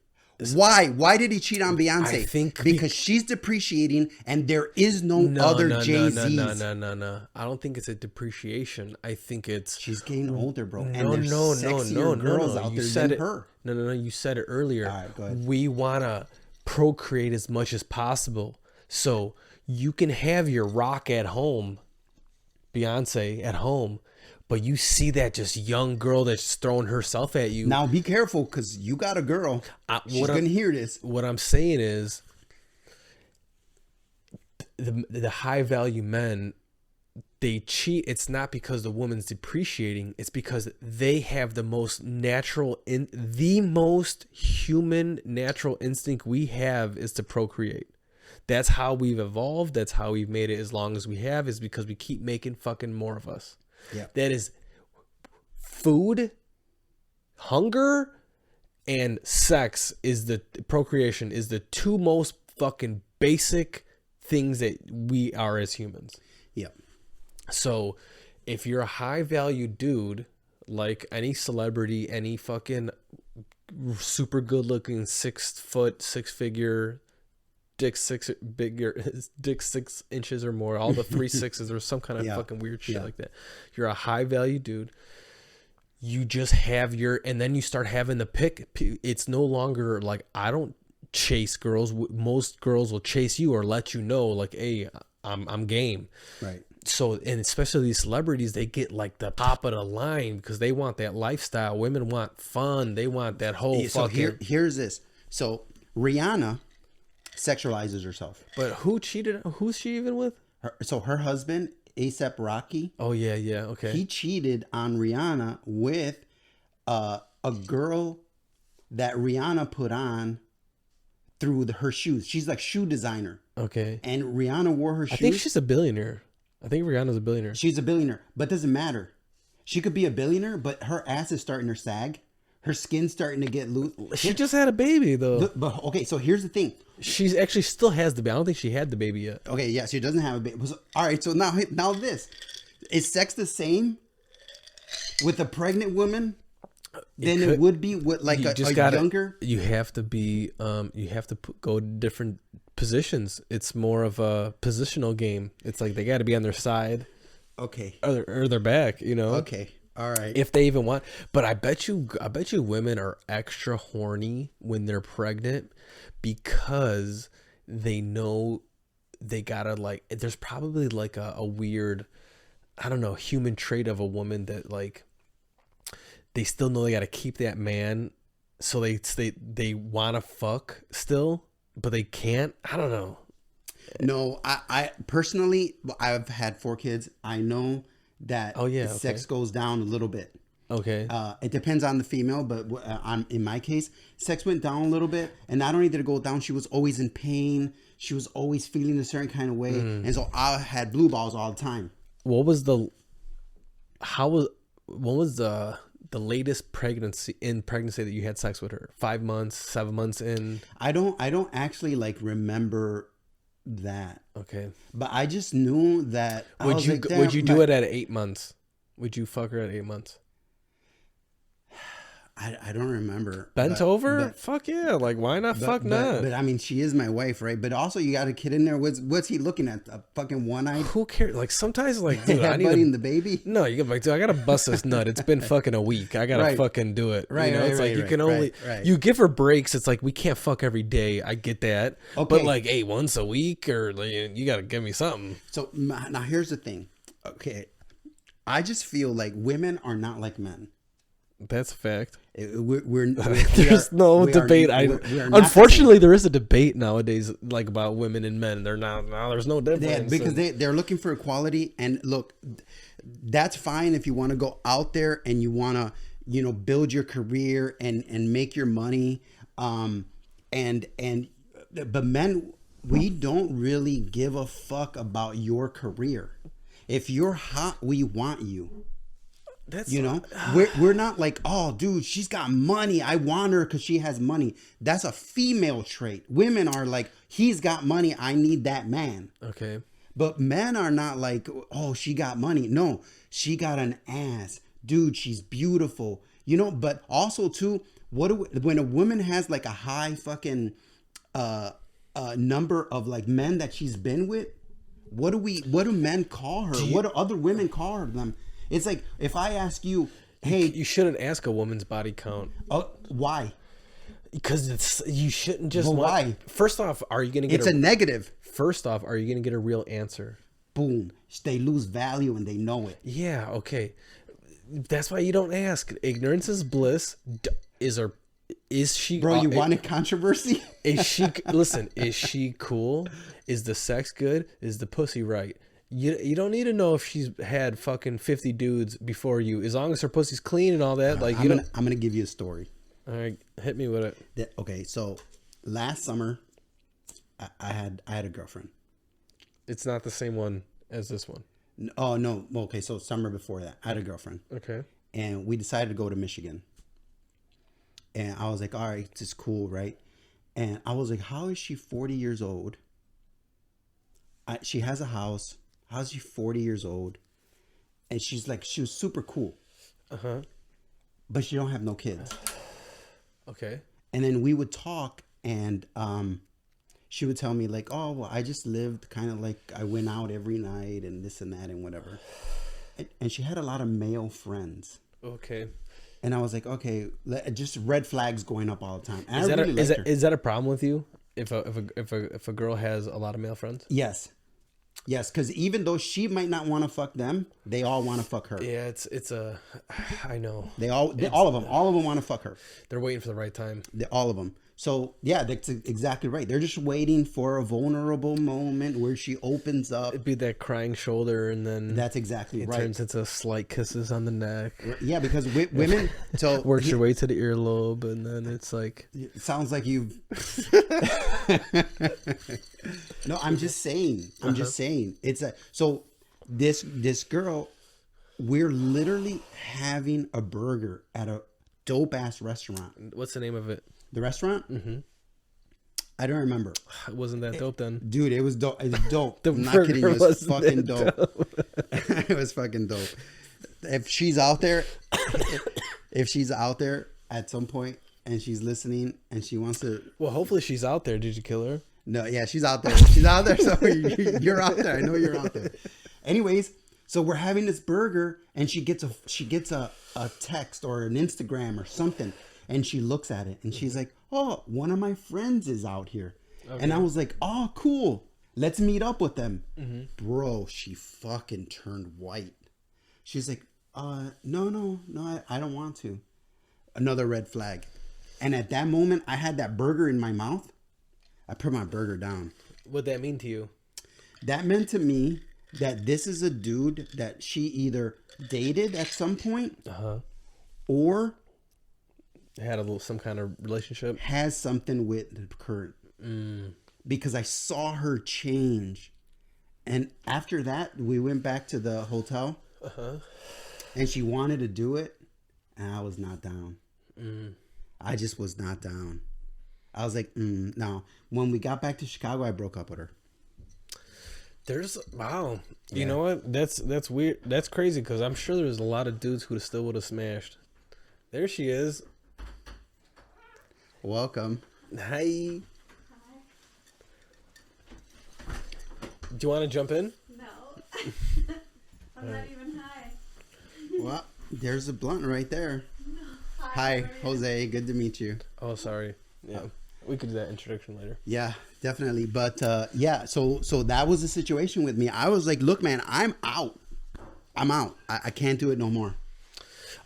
Why? Why did he cheat on Beyonce? I think because she's depreciating, and there is no other Jay-Z's. No. I don't think it's a depreciation. I think it's she's getting older, bro. And no. girls out You there said than it. her. No. You said it earlier. All right, go ahead. We wanna procreate as much as possible, so you can have your rock at home, Beyonce at home. But you see that just young girl that's throwing herself at you. Now be careful, because you got a girl. She's gonna hear this. What I'm saying is, the high value men, they cheat. It's not because the woman's depreciating. It's because they have the most the most human natural instinct we have is to procreate. That's how we've evolved. That's how we've made it as long as we have, is because we keep making fucking more of us. Yeah. That is food, hunger, and sex is the procreation is the two most fucking basic things that we are as humans. Yeah. So if you're a high value dude, like any celebrity, any fucking super good looking 6 foot, 6 figure, dick 6 inches or more, all the 3 6s or some kind of fucking weird shit like that. You're a high value dude. You just have and then you start having the pick. It's no longer like, I don't chase girls. Most girls will chase you or let you know, like, hey, I'm game. Right. So, and especially these celebrities, they get like the top of the line because they want that lifestyle. Women want fun. They want that whole fucking. Here's this. So Rihanna sexualizes herself. But who cheated? Who's she even with? Her husband, A$AP Rocky. Oh yeah, okay. He cheated on Rihanna with a girl that Rihanna put on through her shoes. She's like shoe designer. Okay. And Rihanna wore her shoes. I think she's a billionaire. I think Rihanna's a billionaire. She's a billionaire, but doesn't matter. She could be a billionaire, but her ass is starting to sag. Her skin's starting to get loose. She just had a baby though. But okay, so here's the thing. She's actually still has the baby. I don't think she had the baby yet. Okay, yeah, she doesn't have a baby. So, all right, so now this. Is sex the same with a pregnant woman than it would be with like a younger? You have to be go to different positions. It's more of a positional game. It's like they got to be on their side. Okay. Or their back, you know. Okay. All right. If they even want, but I bet you women are extra horny when they're pregnant because they know they gotta like. There's probably like a weird, I don't know, human trait of a woman that like they still know they gotta keep that man, so they want to fuck still, but they can't. I don't know. No, I personally, I've had 4 kids. I know that sex goes down a little bit. Okay. It depends on the female, but in my case, sex went down a little bit, and not only did it go down, she was always in pain. She was always feeling a certain kind of way, and so I had blue balls all the time. What was the latest pregnancy that you had sex with her? 5 months, 7 months in? I don't actually like remember that. Okay. But I just knew that. Would you do it at 8 months? Would you fuck her at 8 months? I don't remember. Bent over? Fuck yeah. Like, why not? Not. But I mean, she is my wife, right? But also, you got a kid in there. What's he looking at? A fucking one-eyed? Who cares? Like, sometimes, like, dude, I need the baby? No, you get like, dude, I gotta bust this nut. It's been fucking a week. I gotta fucking do it. Right, you know, right, it's right, like you right, can only you give her breaks. It's like we can't fuck every day. I get that. Okay. But like, hey, once a week, or like, you gotta give me something. So now here's the thing. Okay, I just feel like women are not like men. That's a fact. There's no debate. Unfortunately, there is a debate nowadays, like about women and men. They're not. Now there's no difference because they're looking for equality. And look, that's fine if you want to go out there and you want to, build your career and make your money. But men, we don't really give a fuck about your career. If you're hot, we want you. That's we're not like, oh dude, she's got money, I want her because she has money. That's a female trait. Women are like, he's got money, I need that man. Okay. But men are not like, oh, she got money. No, she got an ass. Dude, she's beautiful. You know, but also too, when a woman has like a high fucking number of like men that she's been with, what do men call her? What do other women call her them? It's like if I ask you, hey, you shouldn't ask a woman's body count. Why? Because you shouldn't just. Well, why? First off, are you gonna get? It's a negative. First off, are you gonna get a real answer? Boom. They lose value and they know it. Yeah. Okay. That's why you don't ask. Ignorance is bliss. Is she? Bro, you wanted controversy? Is she? Listen. Is she cool? Is the sex good? Is the pussy right? You don't need to know if she's had fucking 50 dudes before you. As long as her pussy's clean and all that. Like I'm gonna give you a story. All right, hit me with it. Okay, so last summer, I had a girlfriend. It's not the same one as this one. Oh no. Okay, so summer before that, I had a girlfriend. Okay. And we decided to go to Michigan. And I was like, all right, this is cool, right? And I was like, how is she 40 years old? She has a house. How's she 40 years old? And she was super cool. But she don't have no kids. Okay. And then we would talk, and she would tell me like, oh, well, I just lived kind of like I went out every night and this and that and whatever. And she had a lot of male friends. Okay. And I was like, okay, just red flags going up all the time. And Is that a problem with you? If a girl has a lot of male friends? Yes, because even though she might not want to fuck them, they all want to fuck her. Yeah, I know. All of them want to fuck her. They're waiting for the right time. All of them. So yeah, that's exactly right. They're just waiting for a vulnerable moment where she opens up. It'd be that crying shoulder, and then that's exactly right. It turns into slight kisses on the neck. Yeah, because women works your way to the earlobe, and then it's like it sounds like you've. No, I'm just saying. It's so this girl, we're literally having a burger at a dope ass restaurant. What's the name of it? The restaurant? Mm-hmm. I don't remember. It wasn't that dope then. Dude, it was dope. It was dope. I'm not kidding you. It was fucking dope. It was fucking dope. If she's out there at some point and she's listening and she wants to... Well, hopefully she's out there. Did you kill her? No, yeah, she's out there. She's out there. So you're out there. I know you're out there. Anyways, so we're having this burger and she gets a text or an Instagram or something. And she looks at it and she's like, oh, one of my friends is out here. Okay. And I was like, oh, cool. Let's meet up with them. Mm-hmm. Bro, she fucking turned white. She's like, no, I don't want to. Another red flag. And at that moment, I had that burger in my mouth. I put my burger down. What'd that mean to you? That meant to me that this is a dude that she either dated at some point or... had some kind of relationship, has something with the current, because I saw her change, and after that we went back to the hotel, and she wanted to do it, and I was not down. I just was not down. I was like, no. When we got back to Chicago, I broke up with her. Wow. Yeah. You know what? That's weird. That's crazy because I'm sure there's a lot of dudes who still would have smashed. There she is. Welcome. Hi. Do you want to jump in? No. I'm not even high. Well, there's a blunt right there. No. Hi, Jose. Good to meet you. Oh, sorry. Yeah. We could do that introduction later. Yeah, definitely. But yeah, so that was the situation with me. I was like, look, man, I'm out. I can't do it no more.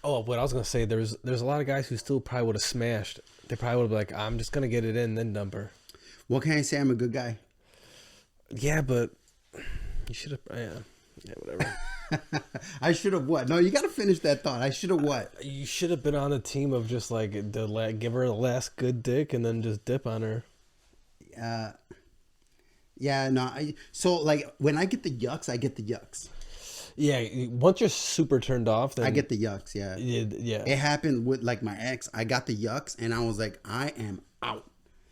Oh, what I was going to say, there's a lot of guys who still probably would have smashed. They probably would have been like, I'm just going to get it in, then dump her. What can I say? I'm a good guy. Yeah, but you should have... Yeah, whatever. I should have what? No, you got to finish that thought. I should have what? You should have been on the team of just like give her the last good dick and then just dip on her. Yeah, no. So like when I get the yucks, I get the yucks. Yeah, once you're super turned off, then I get the yucks. Yeah. It happened with like my ex. I got the yucks, and I was like, I am out.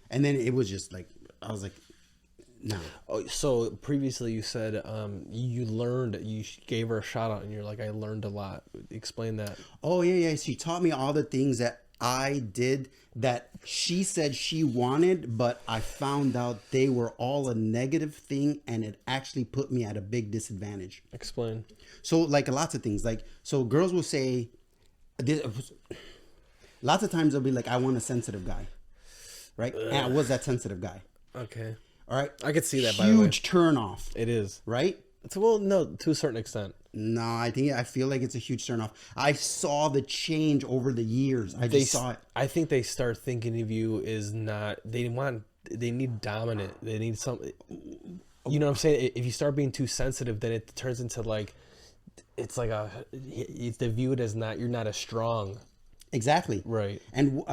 And then it was just like I was like, No. Oh, so previously you said you learned, gave her a shout out, and you're like, I learned a lot. Explain that. Oh yeah. She taught me all the things that I did that she said she wanted, but I found out they were all a negative thing, and it actually put me at a big disadvantage. Explain. So like lots of things, like so girls will say, lots of times they'll be like, I want a sensitive guy, right? And I was that sensitive guy. Okay. All right. I could see that, by the way. Huge turn off, It is. right? Well, no, to a certain extent. No, I feel like it's a huge turn off. I saw the change over the years. I just saw it. I think they start thinking of you as not. They need dominant. They need something. You know what I'm saying? If you start being too sensitive, then it turns into like, it's like they view it as not. You're not as strong. Exactly. Right. And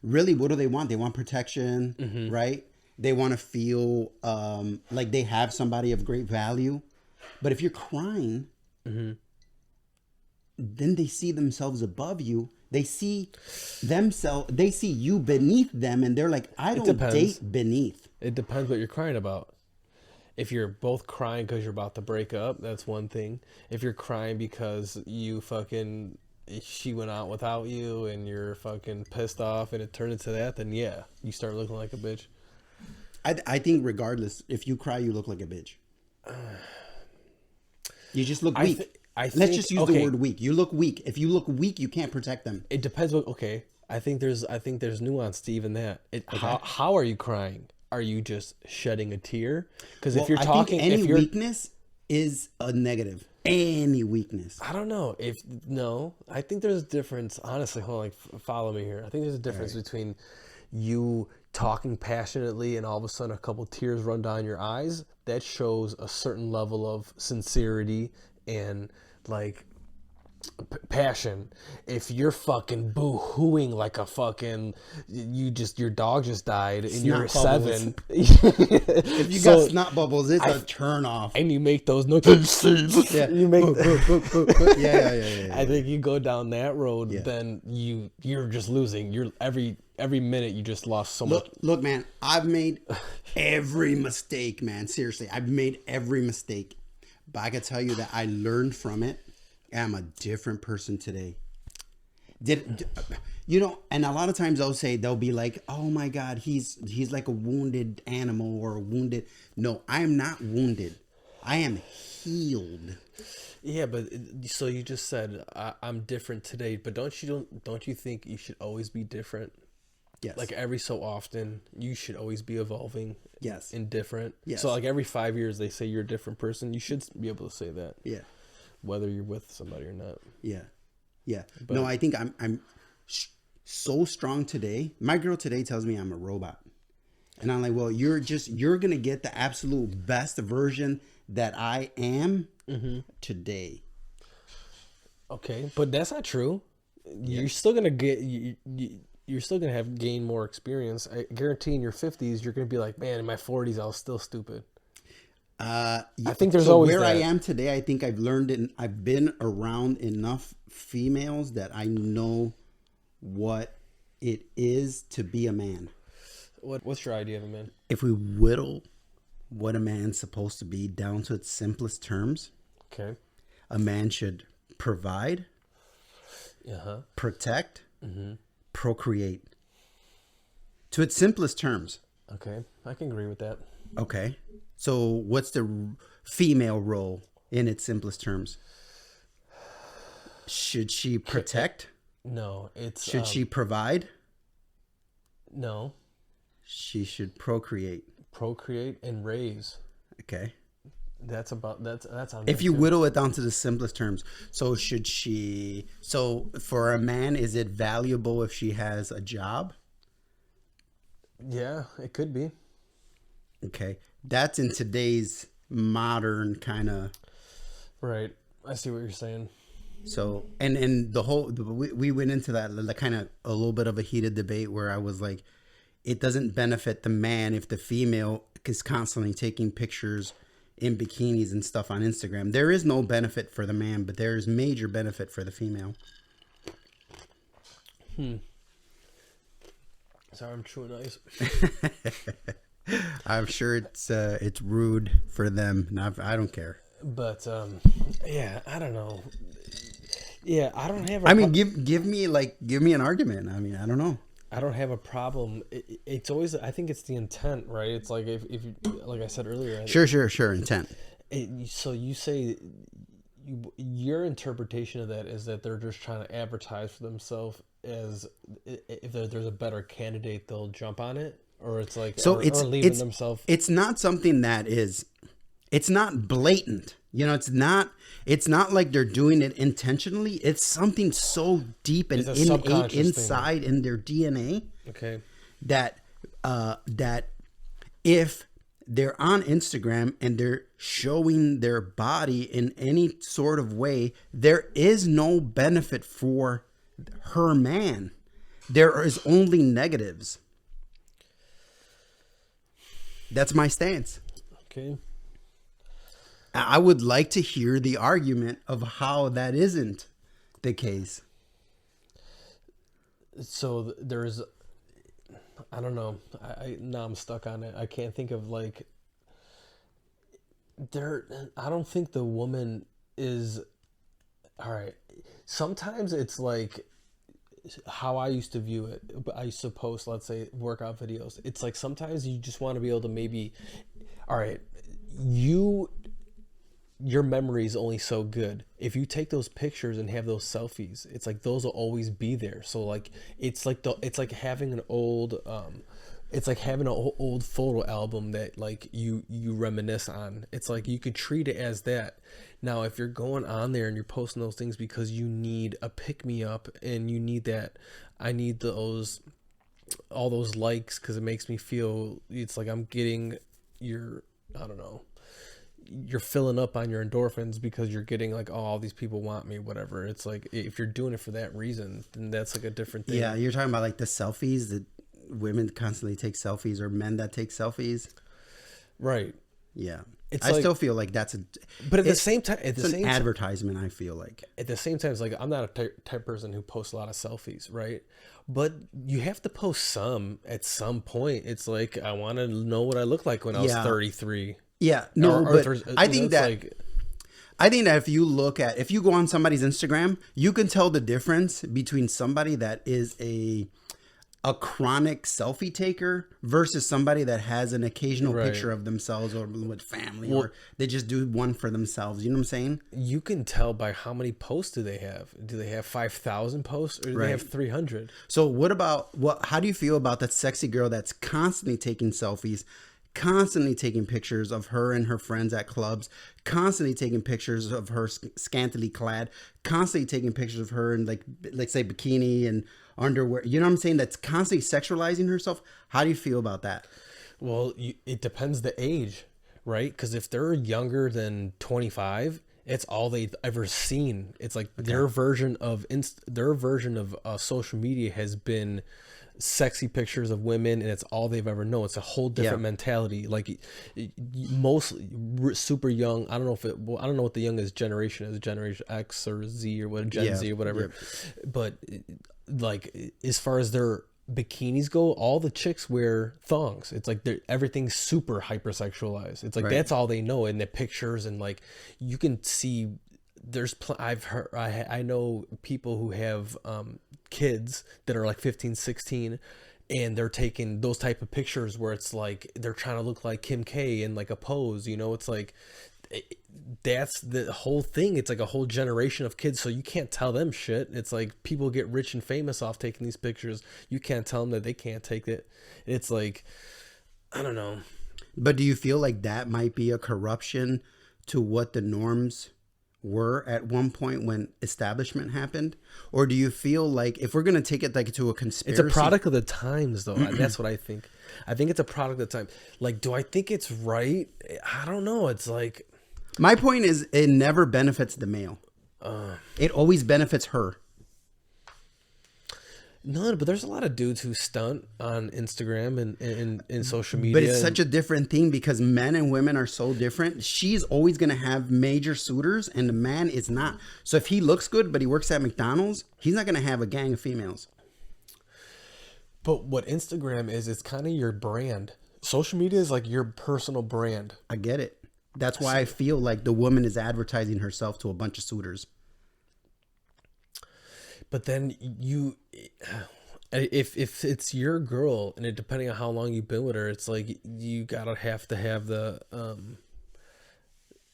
really, what do they want? They want protection, right? They want to feel like they have somebody of great value. But if you're crying, then they see themselves above you. They see themselves. They see you beneath them, and they're like, I don't date beneath. It depends what you're crying about. If you're both crying because you're about to break up, that's one thing. If you're crying because she went out without you and you're fucking pissed off and it turned into that, then yeah, you start looking like a bitch. I think regardless, if you cry, you look like a bitch. You just look weak. Let's just use the word weak. You look weak. If you look weak, you can't protect them. It depends what. Okay, I think there's nuance to even that. How are you crying? Are you just shedding a tear? Because if you're talking, I think any weakness is a negative. Any weakness. I don't know. I think there's a difference. Honestly, hold on, like, follow me here. I think there's a difference between you talking passionately and all of a sudden a couple tears run down your eyes. That shows a certain level of sincerity and like passion. If you're fucking boo-hooing like a fucking your dog just died and you're 7, if you got snot bubbles, it's a turn off. And you make those noises. Yeah. You make Yeah. I think you go down that road, then you're just losing. You're every minute you just lost so much. Look, man, I've made every mistake, man. Seriously, I've made every mistake. But I can tell you that I learned from it. I'm a different person today. And a lot of times they'll be like, oh my God, he's like a wounded animal or a wounded. No, I am not wounded. I am healed. Yeah, but so you just said I'm different today, but don't you think you should always be different? Yes. Like every so often, you should always be evolving. Yes. And different. Yes. So like every 5 years, they say you're a different person. You should be able to say that. Yeah. Whether you're with somebody or not. Yeah. But, no, I think I'm so strong today. My girl today tells me I'm a robot. And I'm like, well, you're going to get the absolute best version that I am today. Okay. But that's not true. Yeah. You're still going to get... You're still going to have gained more experience. I guarantee in your 50s, you're going to be like, man, in my 40s, I was still stupid. I think there's always where that. I am today. I think I've learned it. I've been around enough females that I know what it is to be a man. What's your idea of a man? If we whittle what a man's supposed to be down to its simplest terms, okay, a man should provide, protect, procreate. To its simplest terms. Okay, I can agree with that. Okay. So what's the female role in its simplest terms? Should she protect? No, it's... Should she provide? No. She should procreate. Procreate and raise. Okay. That's on if you whittle it down to the simplest terms. So for a man, is it valuable if she has a job? Yeah, it could be. Okay. That's in today's modern kind of... Right. I see what you're saying. So, and we went into that kind of a little bit of a heated debate where I was like, it doesn't benefit the man if the female is constantly taking pictures in bikinis and stuff on Instagram. There is no benefit for the man, but there is major benefit for the female. Sorry, I'm chewing ice. I'm sure it's rude for them. I don't care. But yeah, I don't know. Yeah, I don't have. I mean, give me an argument. I mean, I don't know. I don't have a problem. It's always. I think it's the intent, right? It's like if you, like I said earlier. Sure. Intent. So you say, your interpretation of that is that they're just trying to advertise for themselves, as if there's a better candidate, they'll jump on it, or it's like or leaving themselves. It's not something that is. It's not blatant. You know, it's not like they're doing it intentionally. It's something so deep and innate inside in their DNA. Okay. That if they're on Instagram and they're showing their body in any sort of way, there is no benefit for her man. There is only negatives. That's my stance. Okay. I would like to hear the argument of how that isn't the case. So there's, I don't know. Now I'm stuck on it. I can't think of I don't think the woman is, all right. Sometimes it's like how I used to view it. I used to post, let's say, workout videos. It's like sometimes you just want to be able to maybe, all right, your memory is only so good. If you take those pictures and have those selfies, it's like those will always be there. So like it's like having an old old photo album that like you reminisce on. It's like you could treat it as that. Now if you're going on there and you're posting those things because you need a pick me up and you need that, I need all those likes because it makes me feel, it's like I'm getting I don't know, you're filling up on your endorphins because you're getting like, oh, all these people want me, whatever. It's like, if you're doing it for that reason, then that's like a different thing. Yeah, you're talking about like the selfies that women constantly take selfies, or men that take selfies. Right. Yeah. I still feel like that's but at the same time, it's an advertisement. I feel like at the same time, it's like, I'm not a type person who posts a lot of selfies, right? But you have to post some at some point. It's like, I want to know what I look like when I was 33. Yeah, no, but I think that if you go on somebody's Instagram, you can tell the difference between somebody that is a chronic selfie taker versus somebody that has an occasional picture of themselves or with family, or they just do one for themselves. You know what I'm saying? You can tell by how many posts do they have. Do they have 5,000 posts, or do they have 300? So how do you feel about that sexy girl that's constantly taking selfies, constantly taking pictures of her and her friends at clubs, constantly taking pictures of her scantily clad, constantly taking pictures of her in like say bikini and underwear? You know what I'm saying? That's constantly sexualizing herself. How do you feel about that? Well, it depends the age, right? Because if they're younger than 25, it's all they've ever seen. It's like their version of social media has been sexy pictures of women, and it's all they've ever known. It's a whole different mentality. Like most super young, I don't know what the youngest generation is, Generation X or Z or what, Gen Z or whatever. But like as far as their bikinis go, all the chicks wear thongs. It's like everything's super hypersexualized. It's like that's all they know in the pictures, and like you can see I know people who have kids that are like 15, 16, and they're taking those type of pictures where it's like they're trying to look like Kim K in like a pose, you know. It's like that's the whole thing. It's like a whole generation of kids, so you can't tell them shit. It's like people get rich and famous off taking these pictures. You can't tell them that they can't take it. It's like, I don't know. But do you feel like that might be a corruption to what the norms were at one point when establishment happened? Or do you feel like, if we're going to take it like to a conspiracy, it's a product of the times though? That's what I think. I think it's a product of the time. Like, do I think it's right? I don't know. It's like, my point is, it never benefits the male. It always benefits her. No, but there's a lot of dudes who stunt on Instagram and in social media. But it's such a different thing because men and women are so different. She's always going to have major suitors and the man is not. So if he looks good, but he works at McDonald's, he's not going to have a gang of females. But what Instagram is, it's kind of your brand. Social media is like your personal brand. I get it. That's why I feel like the woman is advertising herself to a bunch of suitors. But then if it's your girl, and depending on how long you've been with her, it's like you gotta have to have the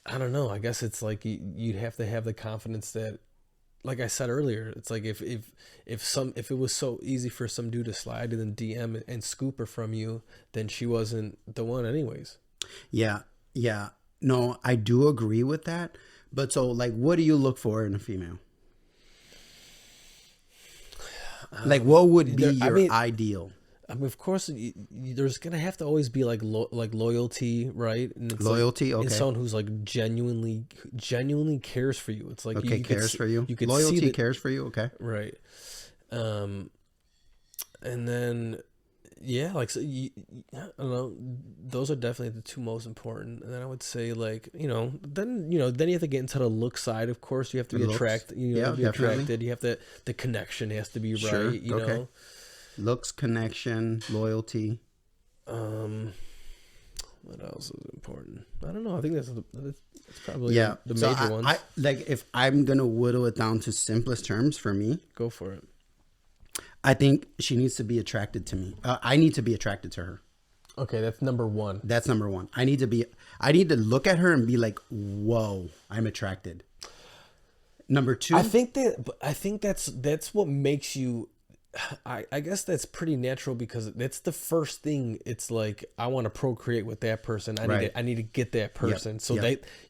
I don't know. I guess it's like you'd have to have the confidence that, like I said earlier, it's like if it was so easy for some dude to slide and then DM and scoop her from you, then she wasn't the one anyways. Yeah. No, I do agree with that. But so, like, what do you look for in a female? Like, what would be your ideal? I mean, of course, there's gonna have to always be like loyalty, right? And it's Loyalty, like, okay. And someone who's like genuinely cares for you. It's like Okay, cares for you. You could Loyalty see cares for you. Okay. right? And then yeah, like so I don't know. Those are definitely the two most important. And then I would say like then you have to get into the look side. Of course, you have to be attracted. Yeah, be definitely. attracted. You have the connection has to be right. Sure, You okay. know. Looks, connection, loyalty. What else is important? I don't know. I think that's probably Yeah. the So major ones. I like, if I'm gonna whittle it down to simplest terms for me, Go for it. I think she needs to be attracted to me. I need to be attracted to her. Okay, that's number one. That's number one. I need to look at her and be like, whoa, I'm attracted. Number two, I think that's what makes you. I guess that's pretty natural because that's the first thing. It's like I want to procreate with that person. I need to get that person. So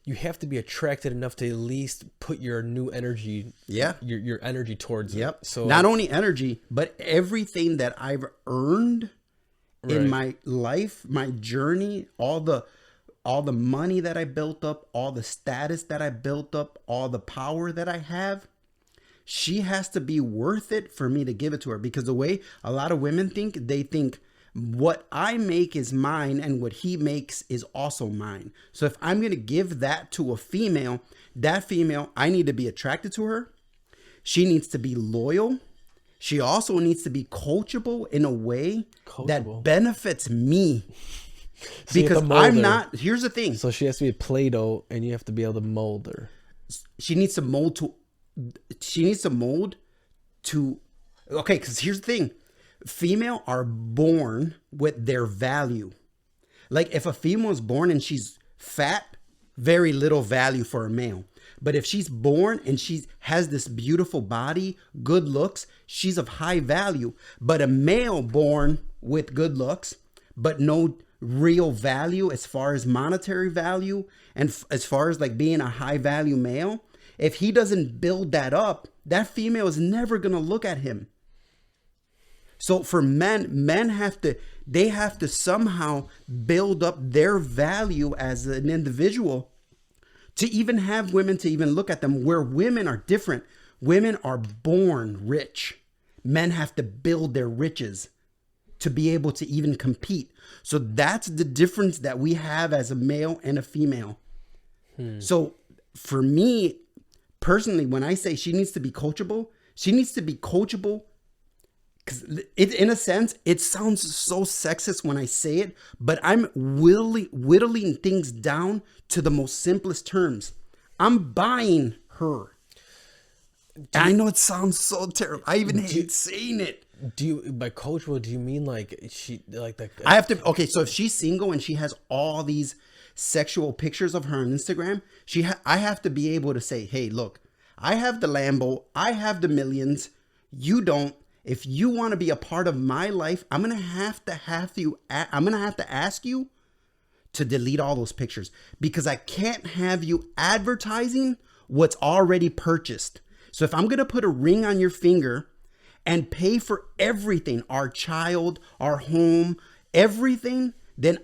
you have to be attracted enough to at least put your new energy. Yeah. Your energy towards Yep. it. So not only energy, but everything that I've earned in my life, my journey, all the money that I built up, all the status that I built up, all the power that I have, she has to be worth it for me to give it to her. Because the way a lot of women think, they think what I make is mine and what he makes is also mine. So if I'm going to give that to a female, that female, I need to be attracted to her. She needs to be loyal. She also needs to be coachable in a way that benefits me. So because I'm not, here's the thing. So she has to be Play-Doh and you have to be able to mold her. She needs to mold to, okay, because here's the thing. Female are born with their value. Like if a female is born and she's fat, very little value for a male. But if she's born and she has this beautiful body, good looks, she's of high value. But a male born with good looks, but no real value as far as monetary value and as far as like being a high value male, if he doesn't build that up, that female is never going to look at him. So for men have to somehow build up their value as an individual to even have women to even look at them, where women are different. Women are born rich. Men have to build their riches to be able to even compete. So that's the difference that we have as a male and a female. So for me, personally, when I say she needs to be coachable because in a sense, it sounds so sexist when I say it, but I'm whittling things down to the most simplest terms. I'm buying her. I know it sounds so terrible. I even hate saying it. By coachable, do you mean like she like that? I have to. Okay, so if she's single and she has all these sexual pictures of her on Instagram, I have to be able to say, hey, look, I have the Lambo, I have the millions, you don't. If you want to be a part of my life, I'm gonna have to ask you to delete all those pictures, because I can't have you advertising what's already purchased. So if I'm gonna put a ring on your finger and pay for everything, our child, our home, everything, then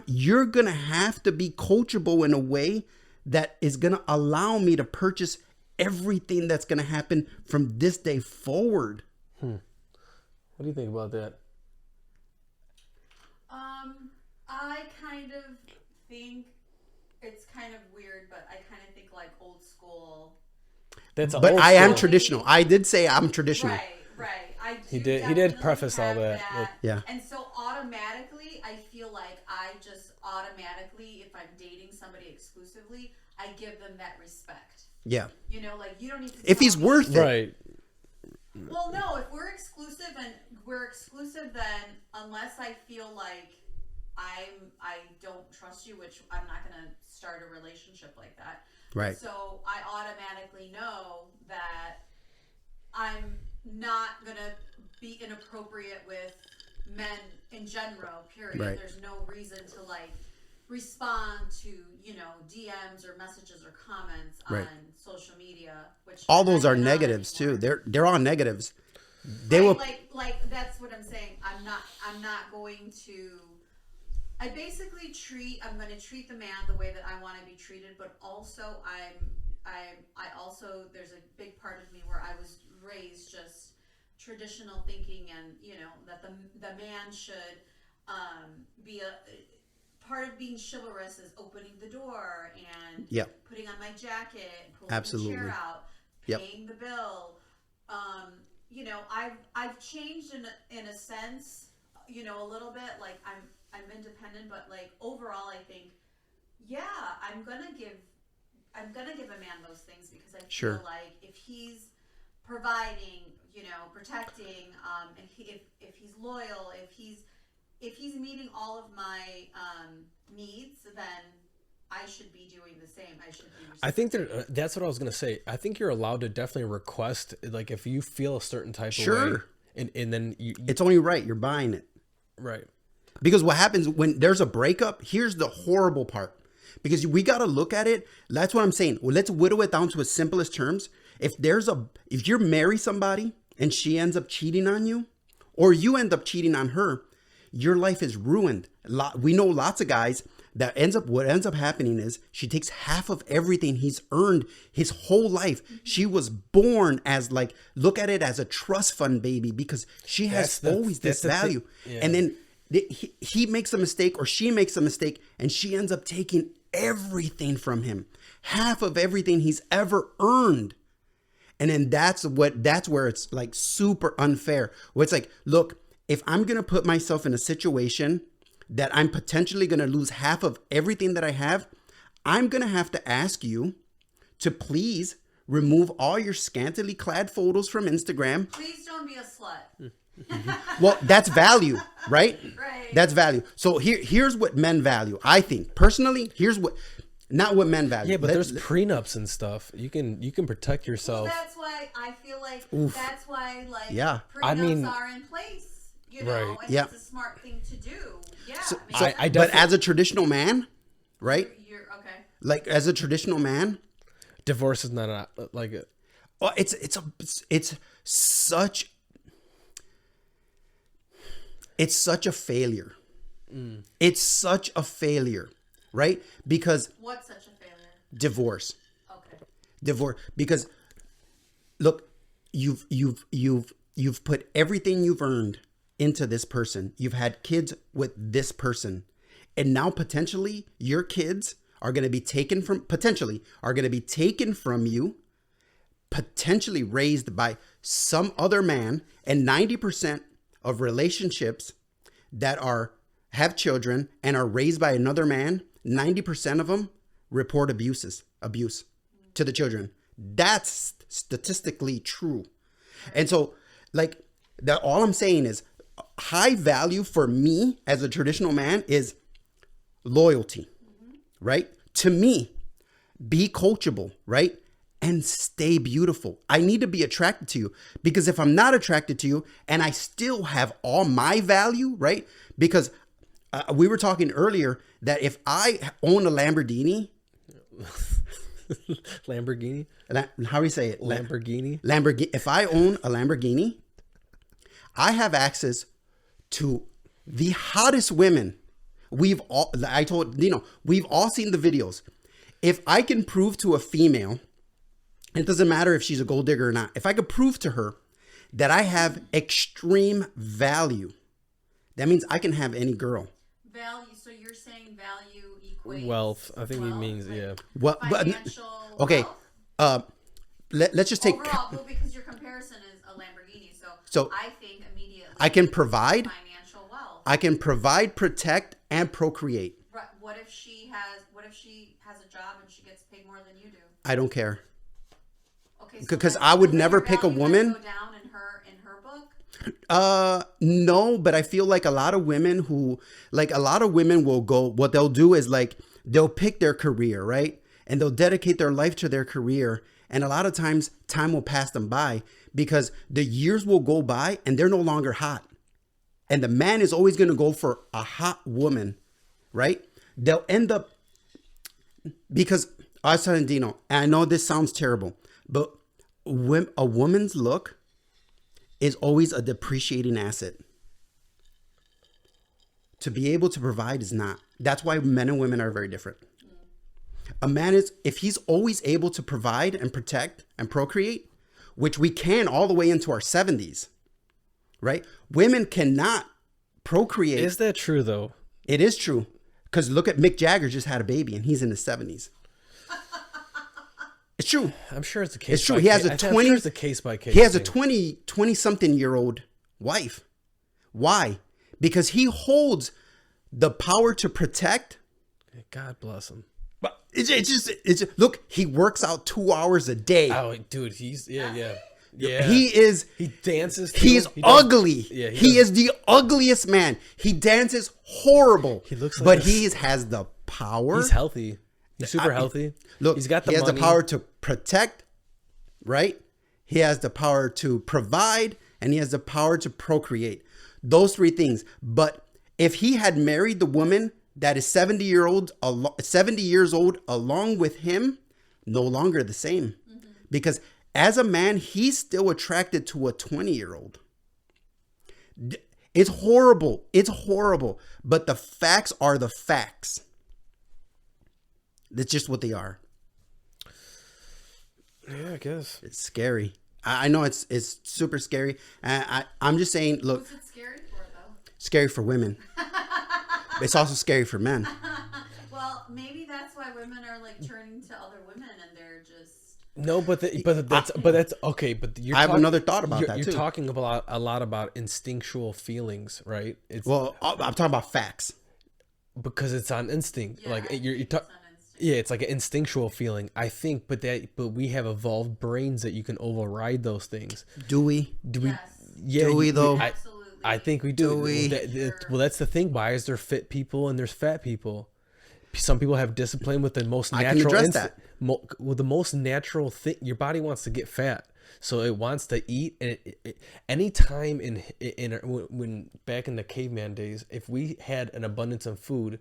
you're gonna have to be coachable in a way that is gonna allow me to purchase everything that's gonna happen from this day forward. What do you think about that? I kind of think it's kind of weird, but I kind of think like old school. But I am traditional. I did say I'm traditional. Right. He did preface all that. Yeah. And so automatically, I feel like automatically, if I'm dating somebody exclusively, I give them that respect. Yeah. You know, like, you don't need to If tell he's me- worth it. Right. Well, no, if we're exclusive, then unless I feel like I don't trust you, which I'm not going to start a relationship like that. Right. So I automatically know that I'm not going to be inappropriate with men in general, period. Right. There's no reason to like respond to, you know, DMs or messages or comments Right. on social media, which All those I'm are not negatives anymore. too. They're all negatives. They Right, will. like that's what I'm saying. I'm not going to. I'm going to treat the man the way that I want to be treated, but also I also, there's a big part of me where I was raised just traditional thinking, and you know that the man should be a part of being chivalrous is opening the door and Yep. putting on my jacket, pulling Absolutely. the chair out, Yep. paying the bill. You know, I've changed in a sense, you know, a little bit. Like I'm independent, but like overall, I think, yeah, I'm gonna give a man those things because I Sure. feel like if he's providing, you know, protecting, and if he's loyal, if he's meeting all of my needs, then I should be doing the same. I should be. I think that's what I was gonna say. I think you're allowed to definitely request, like, if you feel a certain type of way, and then you It's only right. You're buying it. right. Because what happens when there's a breakup, here's the horrible part. Because we got to look at it. That's what I'm saying. Well, let's whittle it down to its simplest terms. If you marry somebody and she ends up cheating on you, or you end up cheating on her, your life is ruined. We know lots of guys that what ends up happening is she takes half of everything he's earned his whole life. She was born as look at it as a trust fund baby because she has always this value. Yeah. And then he makes a mistake or she makes a mistake and she ends up taking everything from him, half of everything he's ever earned. And then that's where it's like super unfair. Where it's like, look, if I'm going to put myself in a situation that I'm potentially going to lose half of everything that I have, I'm going to have to ask you to please remove all your scantily clad photos from Instagram. Please don't be a slut. Well, that's value, right? Right. That's value. So here's what men value. I think personally, not what men value. Yeah, but there's prenups and stuff. You can protect yourself. Well, that's why I feel like that's why Yeah. prenups are in place. You know, Right. and Yeah. it's a smart thing to do. Yeah. But as a traditional man, right? You're okay. Like as a traditional man, Divorce is not like it. well, it's such a failure. It's such a failure, right? Because What's such a failure? divorce. Okay. Divorce, because look, you've put everything you've earned into this person. You've had kids with this person, and now potentially your kids are going to be taken from you, potentially raised by some other man. And 90% of relationships that have children and are raised by another man, 90% of them report abuse to the children. That's statistically true. And so all I'm saying is high value for me as a traditional man is loyalty, right? To me, be coachable, right? And stay beautiful. I need to be attracted to you, because if I'm not attracted to you and I still have all my value, right? Because we were talking earlier that if I own a Lamborghini, how do you say it? Lamborghini. If I own a Lamborghini, I have access to the hottest women. I told Dino, we've all seen the videos. If I can prove to a female, it doesn't matter if she's a gold digger or not, if I could prove to her that I have extreme value, that means I can have any girl. Value. So you're saying value equates Wealth. I think he means, yeah. Well, financial. okay. Wealth? Let's just take Overall, well, because your comparison is a Lamborghini, So I think immediately I can provide, financial wealth. I can provide, protect, and procreate. What if she has a job and she gets paid more than you do? I don't care. Okay, Because then I would doesn't never her pick a value woman. go down in her book? No, but I feel like a lot of women will go, what they'll do is like, they'll pick their career, right? And they'll dedicate their life to their career. And a lot of times time will pass them by because the years will go by and they're no longer hot. And the man is always going to go for a hot woman, right? They'll end up, because I was telling Dino, and I know this sounds terrible, but a woman's look is always a depreciating asset. To be able to provide is not. That's why men and women are very different. A man is, if he's always able to provide and protect and procreate, which we can all the way into our 70s, right? Women cannot procreate. Is that true though? It is true. Because look at Mick Jagger just had a baby and he's in his 70s. It's true. I'm sure it's a case. It's true. He has a 20. It's a case by case. He has a thing. 20 something year old wife. Why? Because he holds the power to protect. God bless him. But it's just look. He works out 2 hours a day. Oh, dude, he's yeah. He dances. He is ugly. Yeah, he is the ugliest man. He dances horrible. He looks like but a- he has the power. He's healthy. He's super healthy. Look, he's got the he has money. the power to protect, right? He has the power to provide, and he has the power to procreate. Those three things. But if he had married the woman that is 70 years old along with him, no longer the same. Mm-hmm. Because as a man, he's still attracted to a 20-year-old. It's horrible. It's horrible. But the facts are the facts. That's just what they are. Yeah, I guess. It's scary. I know it's super scary. I'm just saying, look. What's it scary for, though? Scary for women. It's also scary for men. Well, maybe that's why women are like turning to other women and they're just... No, but that's okay. But I have another thought about that You're too. talking about a lot about instinctual feelings, right? It's Well, I'm talking about facts. because it's on instinct. Yeah, Like I you're think it's on instinct. yeah, it's like an instinctual feeling. I think, but we have evolved brains that you can override those things. Do we? Do we? Yes. Yeah, Do we, though? Absolutely. I think we do. Do we? Well, that's the thing, Bias. There's fit people and there's fat people. Some people have discipline with the most I natural. can address that. With the most natural thing, your body wants to get fat, so it wants to eat. And anytime when back in the caveman days, if we had an abundance of food,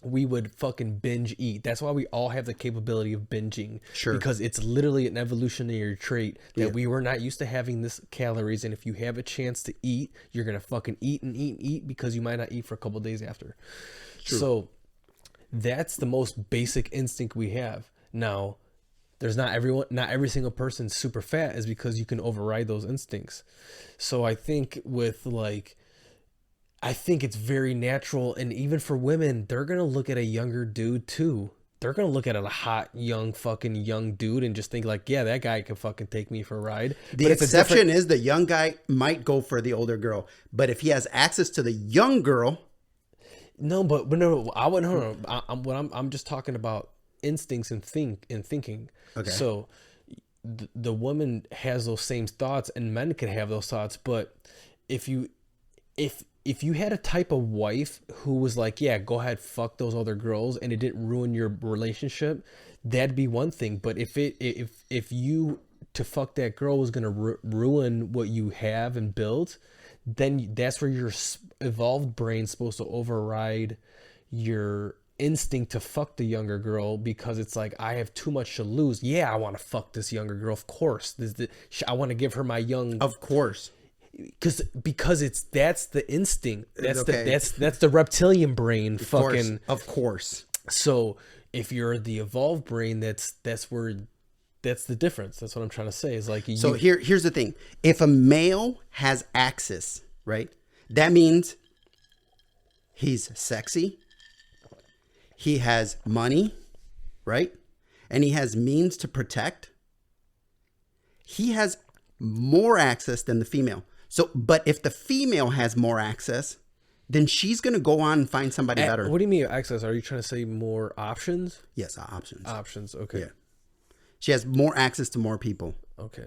we would fucking binge eat. That's why we all have the capability of binging. Sure. Because it's literally an evolutionary trait that we were not used to having this calories. And if you have a chance to eat, you're going to fucking eat and eat and eat because you might not eat for a couple of days after. True. So that's the most basic instinct we have. Now, there's not every single person super fat is because you can override those instincts. So I think I think it's very natural, and even for women, they're gonna look at a younger dude too. They're gonna look at a hot young dude and just think like, yeah, that guy can fucking take me for a ride. The But it's a exception different- is the young guy might go for the older girl, but if he has access to the young girl, No, but no, I wouldn't. No. I'm just talking about instincts and thinking. Okay. So the woman has those same thoughts, and men can have those thoughts. But if you had a type of wife who was like, yeah, go ahead, fuck those other girls, and it didn't ruin your relationship, that'd be one thing. But if you to fuck that girl was gonna ruin what you have and build, then that's where your evolved brain's supposed to override your instinct to fuck the younger girl, because it's like, I have too much to lose. Yeah, I want to fuck this younger girl, of course. I want to give her my young, of course. because that's the instinct. That's Okay. that's the reptilian brain. Of course. So if you're the evolved brain, that's the difference. That's what I'm trying to say. Is like So here's the thing. If a male has access, right? That means he's sexy. He has money, right? And he has means to protect. He has more access than the female. So, but if the female has more access, then she's gonna go on and find somebody better. What do you mean access? Are you trying to say more options? Yes, options. Options. Okay. Yeah. She has more access to more people. Okay.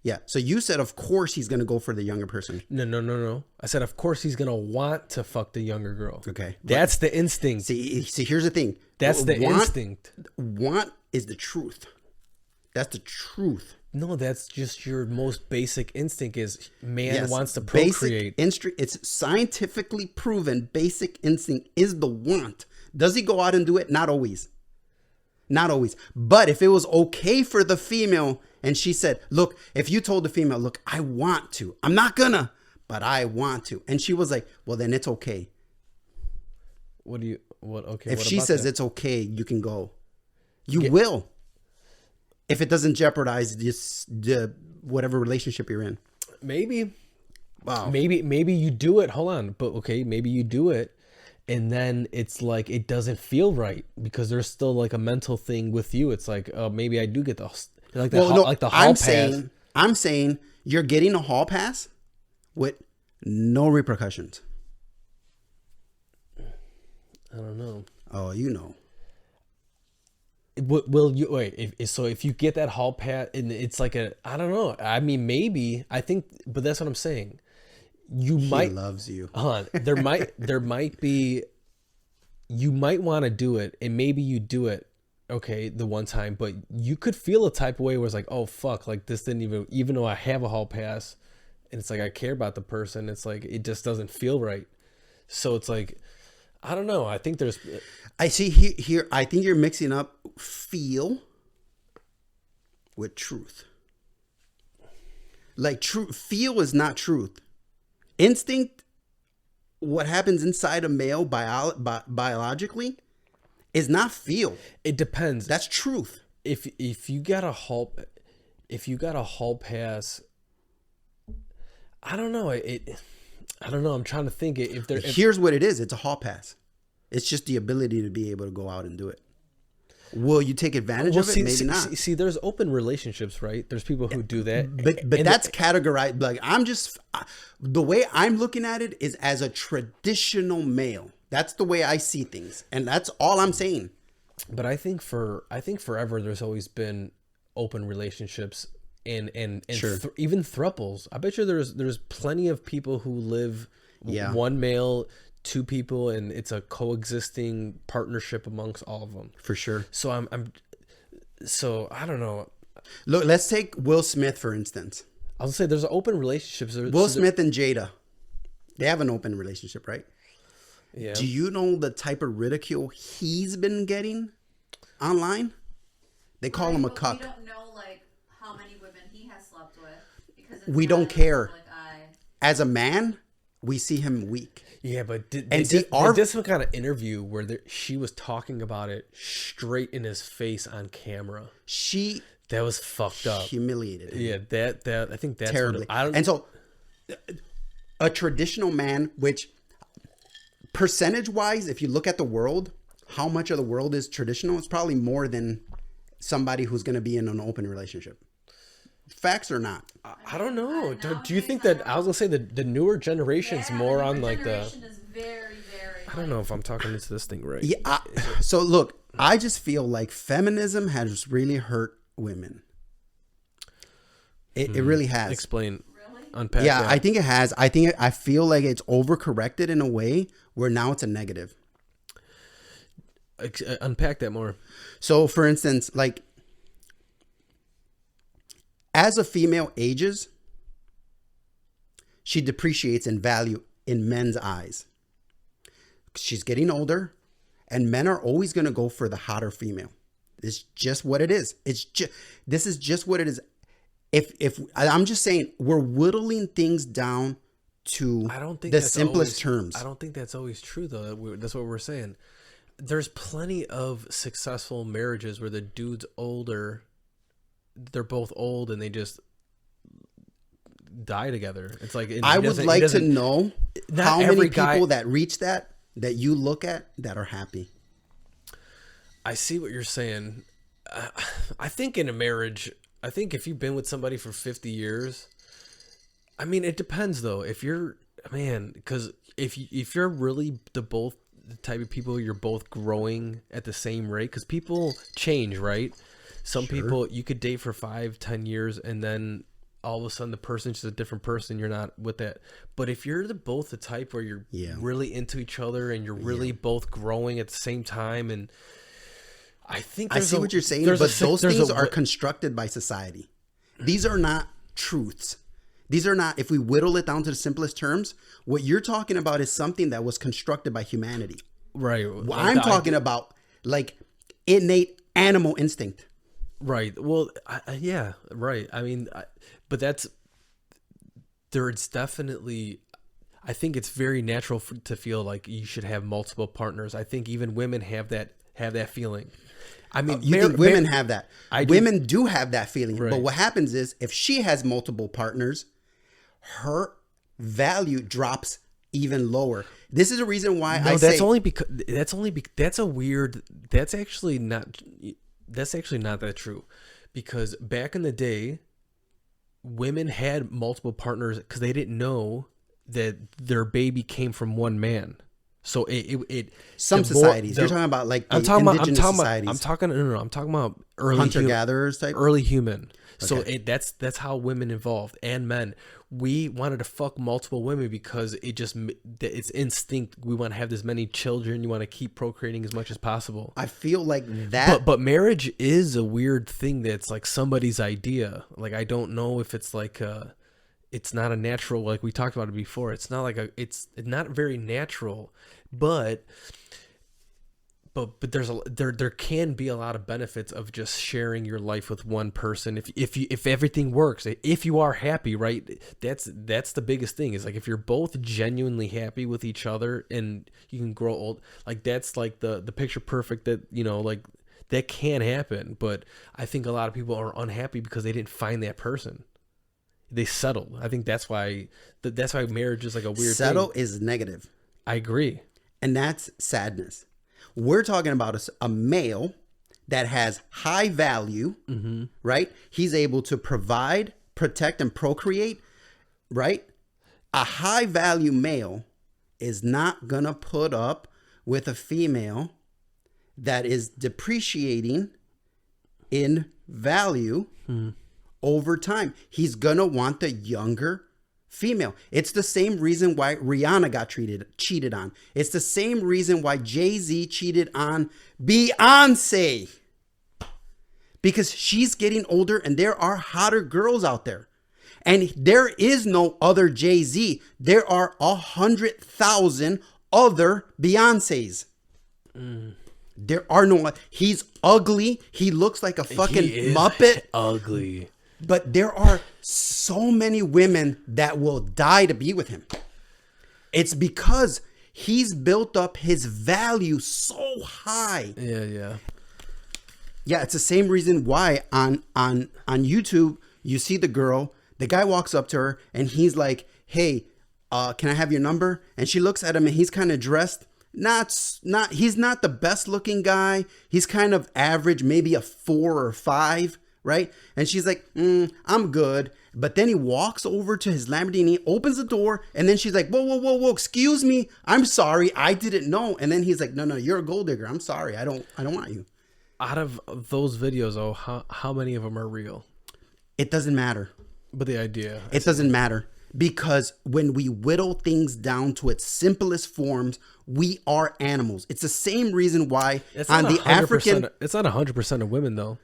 Yeah. So you said, of course, he's gonna go for the younger person. No. I said, of course he's gonna want to fuck the younger girl. Okay. That's the instinct. See, here's the thing. That's the instinct. Want is the truth. That's the truth. No, that's just your most basic instinct. Is man Yes, wants to procreate. It's scientifically proven. Basic instinct is the want. Does he go out and do it? Not always. Not always. But if it was okay for the female and she said, look, if you told the female, look, I want to. I'm not gonna, but I want to. And she was like, well, then it's okay. Okay. If what she about says that? it's okay, you can go. You will. If it doesn't jeopardize the whatever relationship you're in. Maybe. Wow. Maybe you do it. Hold on. But okay, maybe you do it. And then it's like, it doesn't feel right because there's still like a mental thing with you. It's like, oh, maybe I do get the hall pass. I'm saying you're getting a hall pass with no repercussions. I don't know. Oh, you know. Will you wait? If you get that hall pass, and it's like I don't know. I mean, maybe I think, but that's what I'm saying. You might loves you. Hold on. There might be. You might want to do it, and maybe you do it. Okay, the one time, but you could feel a type of way where it's like, oh fuck, like this didn't even though I have a hall pass, and it's like I care about the person. It's like it just doesn't feel right. So it's like, I don't know. I think there's. I see here. I think you're mixing up feel with truth. Like feel is not truth. Instinct, what happens inside a male biologically, is not feel. It depends. That's truth. If you got a hall pass, I don't know. I don't know. I'm trying to think Here's what it is. It's a hall pass. It's just the ability to be able to go out and do it. Will you take advantage of it? Maybe not. See, there's open relationships, right? There's people who do that. But that's categorized. Like the way I'm looking at it is as a traditional male. That's the way I see things. And that's all I'm saying. But I think forever there's always been open relationships and Sure. Even thruples. I bet you there's plenty of people who live one male, two people, and it's a coexisting partnership amongst all of them. For sure. So so I don't know. Look, let's take Will Smith, for instance. I'll say there's open relationships. Will Smith and Jada. They have an open relationship, right? Yeah. Do you know the type of ridicule he's been getting online? They call him a cuck. We don't know like how many women he has slept with because it's We not don't in the care. public eye. As a man, we see him weak. Yeah, but they And did see, this some kind of interview where she was talking about it straight in his face on camera. She That was fucked up. humiliated him. Yeah, that I think that's Terribly. What I don't. And so, a traditional man, which percentage-wise, if you look at the world, how much of the world is traditional? It's probably more than somebody who's going to be in an open relationship. Facts or not? I don't know. Do you think that I was gonna say the newer generation's more on like the? Generation is very, very. I don't know if I'm talking into this thing right. Yeah. So look, I just feel like feminism has really hurt women. It really has. Explain. Really? Unpack. Yeah, that. I think it has. I feel like it's overcorrected in a way where now it's a negative. Unpack that more. So, for instance, like as a female ages, she depreciates in value in men's eyes. She's getting older, and men are always going to go for the hotter female. It's just what it is. This is just what it is. If I'm just saying, we're whittling things down to the simplest terms. I don't think that's always true though. That's what we're saying. There's plenty of successful marriages where the dude's older. They're both old and they just die together. It's like I would like to know how many people that reach that you look at that are happy. I see what you're saying. I think in a marriage, I think if you've been with somebody for 50 years, I mean, it depends though. If you're man, because if you're really the type of people, you're both growing at the same rate, because people change, right? Some people you could date for 5-10 years and then all of a sudden the person's just a different person. You're not with that. But if you're both the type where you're really into each other and you're really both growing at the same time, and I think I see what you're saying, but those things are constructed by society. These are not truths. These are not, if we whittle it down to the simplest terms, what you're talking about is something that was constructed by humanity. Right. What I'm talking about, like, innate animal instinct. Right. Well, yeah, right. I mean, but there's definitely, I think it's very natural to feel like you should have multiple partners. I think even women have that feeling. I mean, you think women have that? Women do have that feeling. Right. But what happens is, if she has multiple partners, her value drops even lower. This is a reason why that's actually not that true, because back in the day, women had multiple partners because they didn't know that their baby came from one man. So some societies. You're talking about like indigenous societies. I'm talking about early hunter gatherers type. Early human. So Okay. that's how women evolved, and men. We wanted to fuck multiple women because it's instinct. We want to have as many children. You want to keep procreating as much as possible. I feel like that. But marriage is a weird thing that's like somebody's idea. Like, I don't know if it's like it's not a natural, like we talked about it before. It's not like it's not very natural, but there can be a lot of benefits of just sharing your life with one person. If everything works, if you are happy, right? That's the biggest thing, is like, if you're both genuinely happy with each other and you can grow old, like, that's like the picture perfect, that, you know, like, that can happen. But I think a lot of people are unhappy because they didn't find that person. They settled. I think that's why marriage is like a weird settle thing. is negative. I agree. And that's sadness. We're talking about a male that has high value, right? He's able to provide, protect, and procreate, right? A high value male is not going to put up with a female that is depreciating in value over time. He's going to want the younger female. It's the same reason why Rihanna got cheated on. It's the same reason why Jay-Z cheated on Beyonce. Because she's getting older and there are hotter girls out there. And there is no other Jay-Z. There are 100,000 other Beyoncés. There are no. He's ugly. He looks like a fucking Muppet. Ugly. But there are so many women that will die to be with him. It's because he's built up his value so high. Yeah. Yeah, it's the same reason why on YouTube you see the girl, the guy walks up to her and he's like, "Hey, can I have your number?" And she looks at him and he's kind of dressed. He's not the best looking guy. He's kind of average, maybe a 4 or 5. Right? And she's like, I'm good. But then he walks over to his Lamborghini, opens the door, and then she's like, whoa, excuse me. I'm sorry. I didn't know. And then he's like, no, you're a gold digger. I'm sorry. I don't want you. Out of those videos, how many of them are real? It doesn't matter. But the idea. It doesn't matter. Because when we whittle things down to its simplest forms, we are animals. It's the same reason why on the African... It's not 100% of women, though.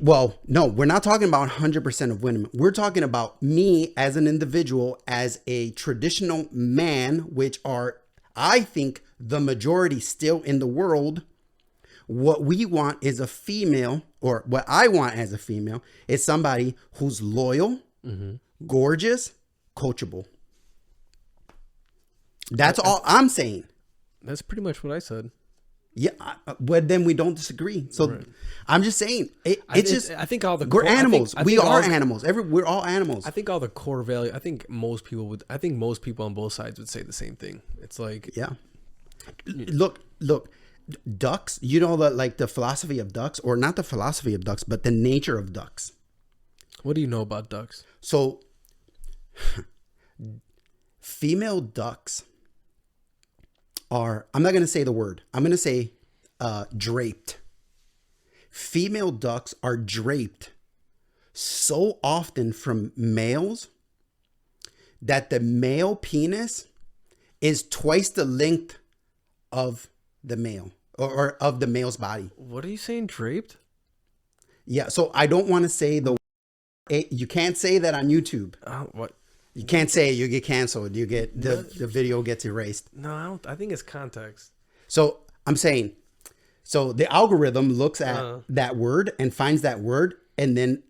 Well, no, we're not talking about 100% of women. We're talking about me as an individual, as a traditional man, which are, I think, the majority still in the world. What we want is a female, or what I want as a female, is somebody who's loyal, gorgeous, coachable. That's all I'm saying. That's pretty much what I said. Yeah, but then we don't disagree. So right. I'm just saying, I think all the we're animals. We are animals. We're all animals. I think all the core value. I think most people on both sides would say the same thing. It's like, yeah. Look, ducks. You know the philosophy of ducks, or not the philosophy of ducks, but the nature of ducks. What do you know about ducks? So, Female ducks are, I'm not going to say the word, I'm going to say draped. Female ducks are draped so often from males that the male penis is twice the length of the male or of the male's body. What are you saying, draped? Yeah, so I don't want to say you can't say that on YouTube. What? You can't say it, you get canceled. You get the video gets erased. No, I don't. I think it's context. So I'm saying, so the algorithm looks at that word and finds that word, and then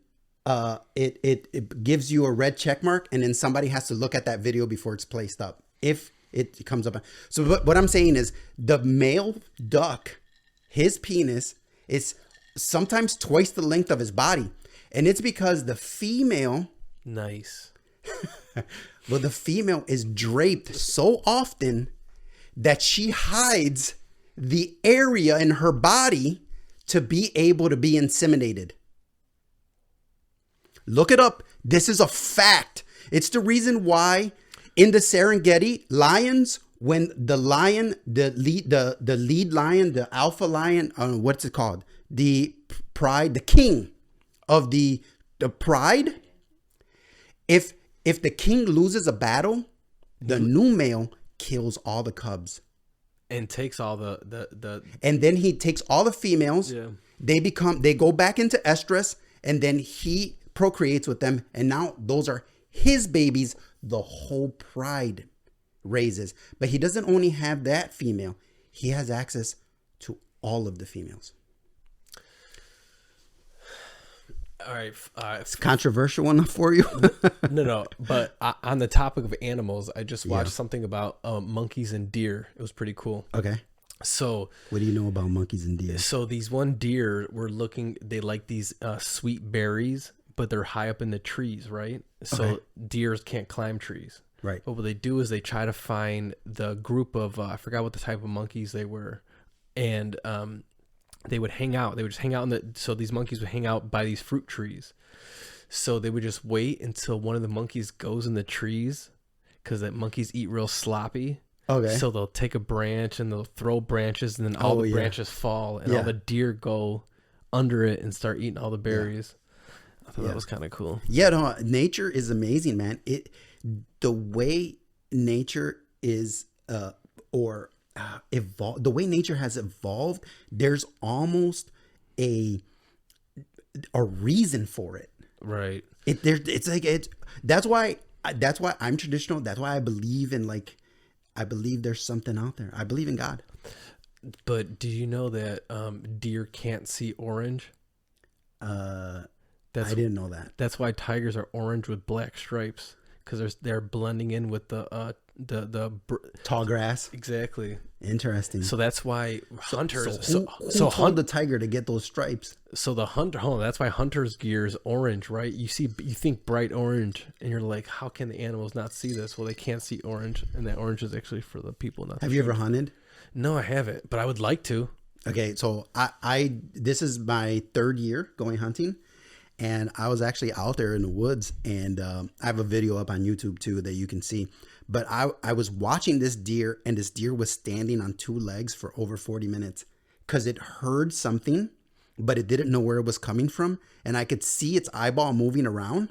it gives you a red check mark, and then somebody has to look at that video before it's placed up. If it comes up. So what I'm saying is the male duck, his penis is sometimes twice the length of his body. And it's because the female... Nice. Well, the female is draped so often that she hides the area in her body to be able to be inseminated. Look it up. This is a fact. It's the reason why in the Serengeti, lions, when the lion, the lead lion, the alpha lion, what's it called? The pride, the king of the pride. If the king loses a battle, the new male kills all the cubs. And takes all the And then he takes all the females. Yeah. They go back into estrus, and then he procreates with them. And now those are his babies. The whole pride raises. But he doesn't only have that female. He has access to all of the females. All right. It's controversial enough for you? No. But on the topic of animals, I just watched something about monkeys and deer. It was pretty cool. Okay. So what do you know about monkeys and deer? So these one deer were they like these sweet berries, but they're high up in the trees, right? So deers can't climb trees. Right. But what they do is they try to find the group of, I forgot what the type of monkeys they were. And they would hang out. They would just hang out so these monkeys would hang out by these fruit trees. So they would just wait until one of the monkeys goes in the trees, because the monkeys eat real sloppy. Okay. So they'll take a branch and they'll throw branches, and then all the branches fall, and all the deer go under it and start eating all the berries. I thought that was kind of cool. Yeah, no, nature is amazing, man. The way nature is evolved, the way nature has evolved, there's almost a reason for it. Right. That's why I'm traditional. That's why I believe in I believe there's something out there. I believe in God. But do you know that deer can't see orange? I didn't know that. That's why tigers are orange with black stripes, because they're blending in with the tall grass. Exactly. Interesting. So that's why hunters. Who told the tiger to get those stripes? So the hunter. That's why hunters' gear is orange, right? You think bright orange, and you're like, how can the animals not see this? Well, they can't see orange, and that orange is actually for the people. Not. Have you ever hunted? No, I haven't, but I would like to. Okay, so I this is my 3rd year going hunting, and I was actually out there in the woods, and I have a video up on YouTube too that you can see. But I was watching this deer, and this deer was standing on 2 legs for over 40 minutes because it heard something, but it didn't know where it was coming from, and I could see its eyeball moving around.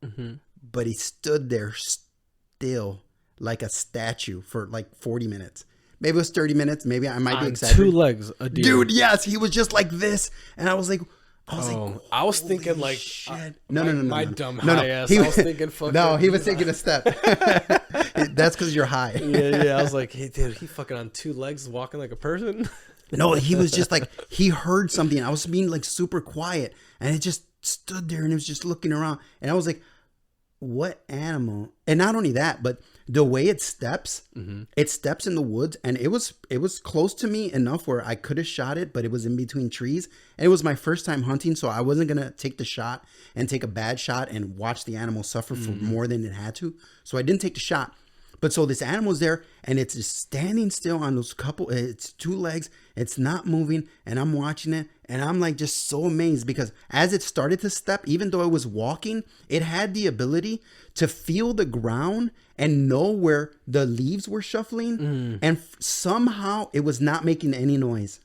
Mm-hmm. But he stood there still like a statue for 40 minutes. Maybe it was 30 minutes. Maybe I might be exaggerating. 2 legs, a deer. Dude, yes, he was just like this, and I was like, I was thinking shit. No, my dumb high ass. I was thinking fucking. No, he was taking a step. That's because you're high. Yeah. I was like, hey, dude, he fucking on 2 legs, walking like a person. No, he was just he heard something. I was being super quiet, and it just stood there, and it was just looking around, and I was like, what animal? And not only that, but the way it steps, it steps in the woods, and it was close to me enough where I could have shot it, but it was in between trees, and it was my first time hunting, so I wasn't gonna take the shot and take a bad shot and watch the animal suffer for more than it had to. So I didn't take the shot. But so this animal's there, and it's just standing still on those it's 2 legs. It's not moving, and I'm watching it, And I'm like just so amazed because as it started to step, even though it was walking, it had the ability to feel the ground and know where the leaves were shuffling. And somehow it was not making any noise.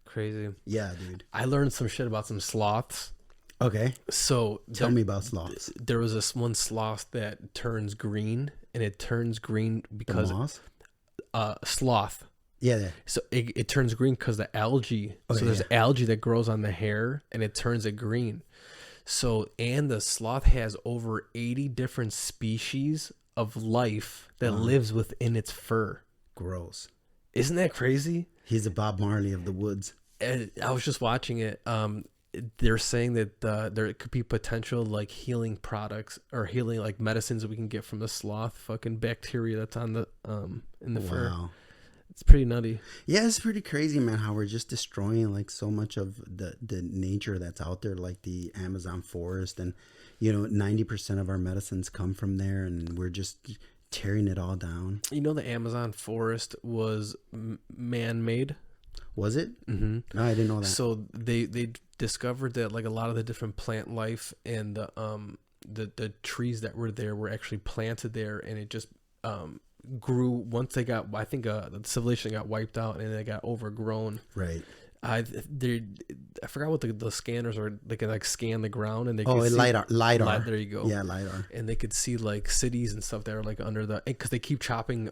Crazy. Yeah, dude. I learned some shit about some sloths. Okay. So Tell me about sloths. There was this one sloth that turns green, and it turns green because The moss? Sloth. Yeah. So it turns green because the algae. Okay, so there's yeah. algae that grows on the hair, and it turns it green. So, and the sloth has over 80 different species of life that lives within its fur. Gross. Isn't that crazy? He's the Bob Marley of the woods. And I was just watching it. They're saying that there could be potential like healing products or healing like medicines that we can get from the sloth fucking bacteria that's on the in the fur. Wow. It's pretty nutty. Yeah, it's pretty crazy, man, how we're just destroying like so much of the nature that's out there, like the Amazon forest. And, 90% of our medicines come from there, and we're just tearing it all down. You know, the Amazon forest was man-made. Was it? Mm-hmm. No, I didn't know that. So they discovered that like a lot of the different plant life and the trees that were there were actually planted there, and it just grew once they got, I think the civilization got wiped out and they got overgrown. Right. I forgot what the scanners are. They can like scan the ground and they Oh, could see, LiDAR. There you go. Yeah, LiDAR. And they could see like cities and stuff that are like under the, because they keep chopping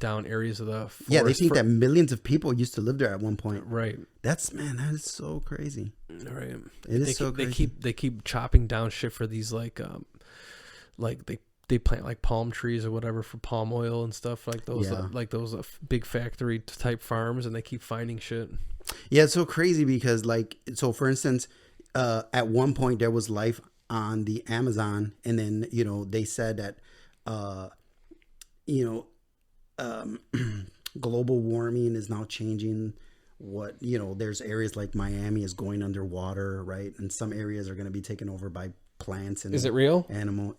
down areas of the forest. Yeah, they think that millions of people used to live there at one point. Right. That is so crazy. Right. It is so crazy. They keep chopping down shit for these like they plant like palm trees or whatever for palm oil and stuff like those, big factory type farms, and they keep finding shit. Yeah, it's so crazy because so for instance, at one point there was life on the Amazon, and then, they said that, global warming is now changing there's areas like Miami is going underwater, right? And some areas are going to be taken over by plants and Is it real? animal.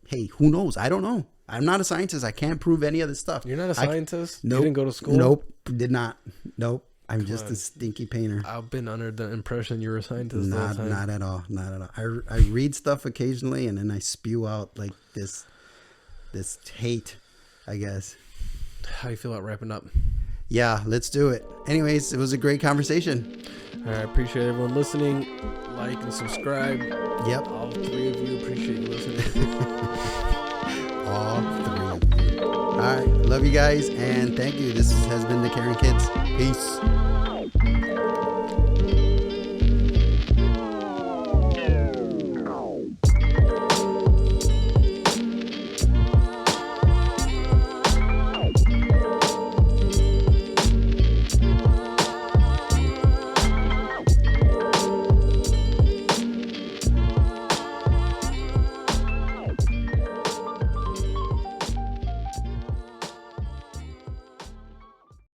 Hey, who knows? I don't know. I'm not a scientist. I can't prove any of this stuff. You're not a scientist? Nope. You didn't go to school? Nope. Did not. Nope. I'm just a stinky painter. I've been under the impression you were a scientist. Not at all. Not at all. I read stuff occasionally, and then I spew out like this hate, I guess. How you feel about wrapping up? Yeah, let's do it. Anyways, it was a great conversation. I appreciate everyone listening. Like and subscribe. Yep. All three of you, appreciate you listening. All three of you. All right. Love you guys, and thank you. This has been the Caring Kids. Peace.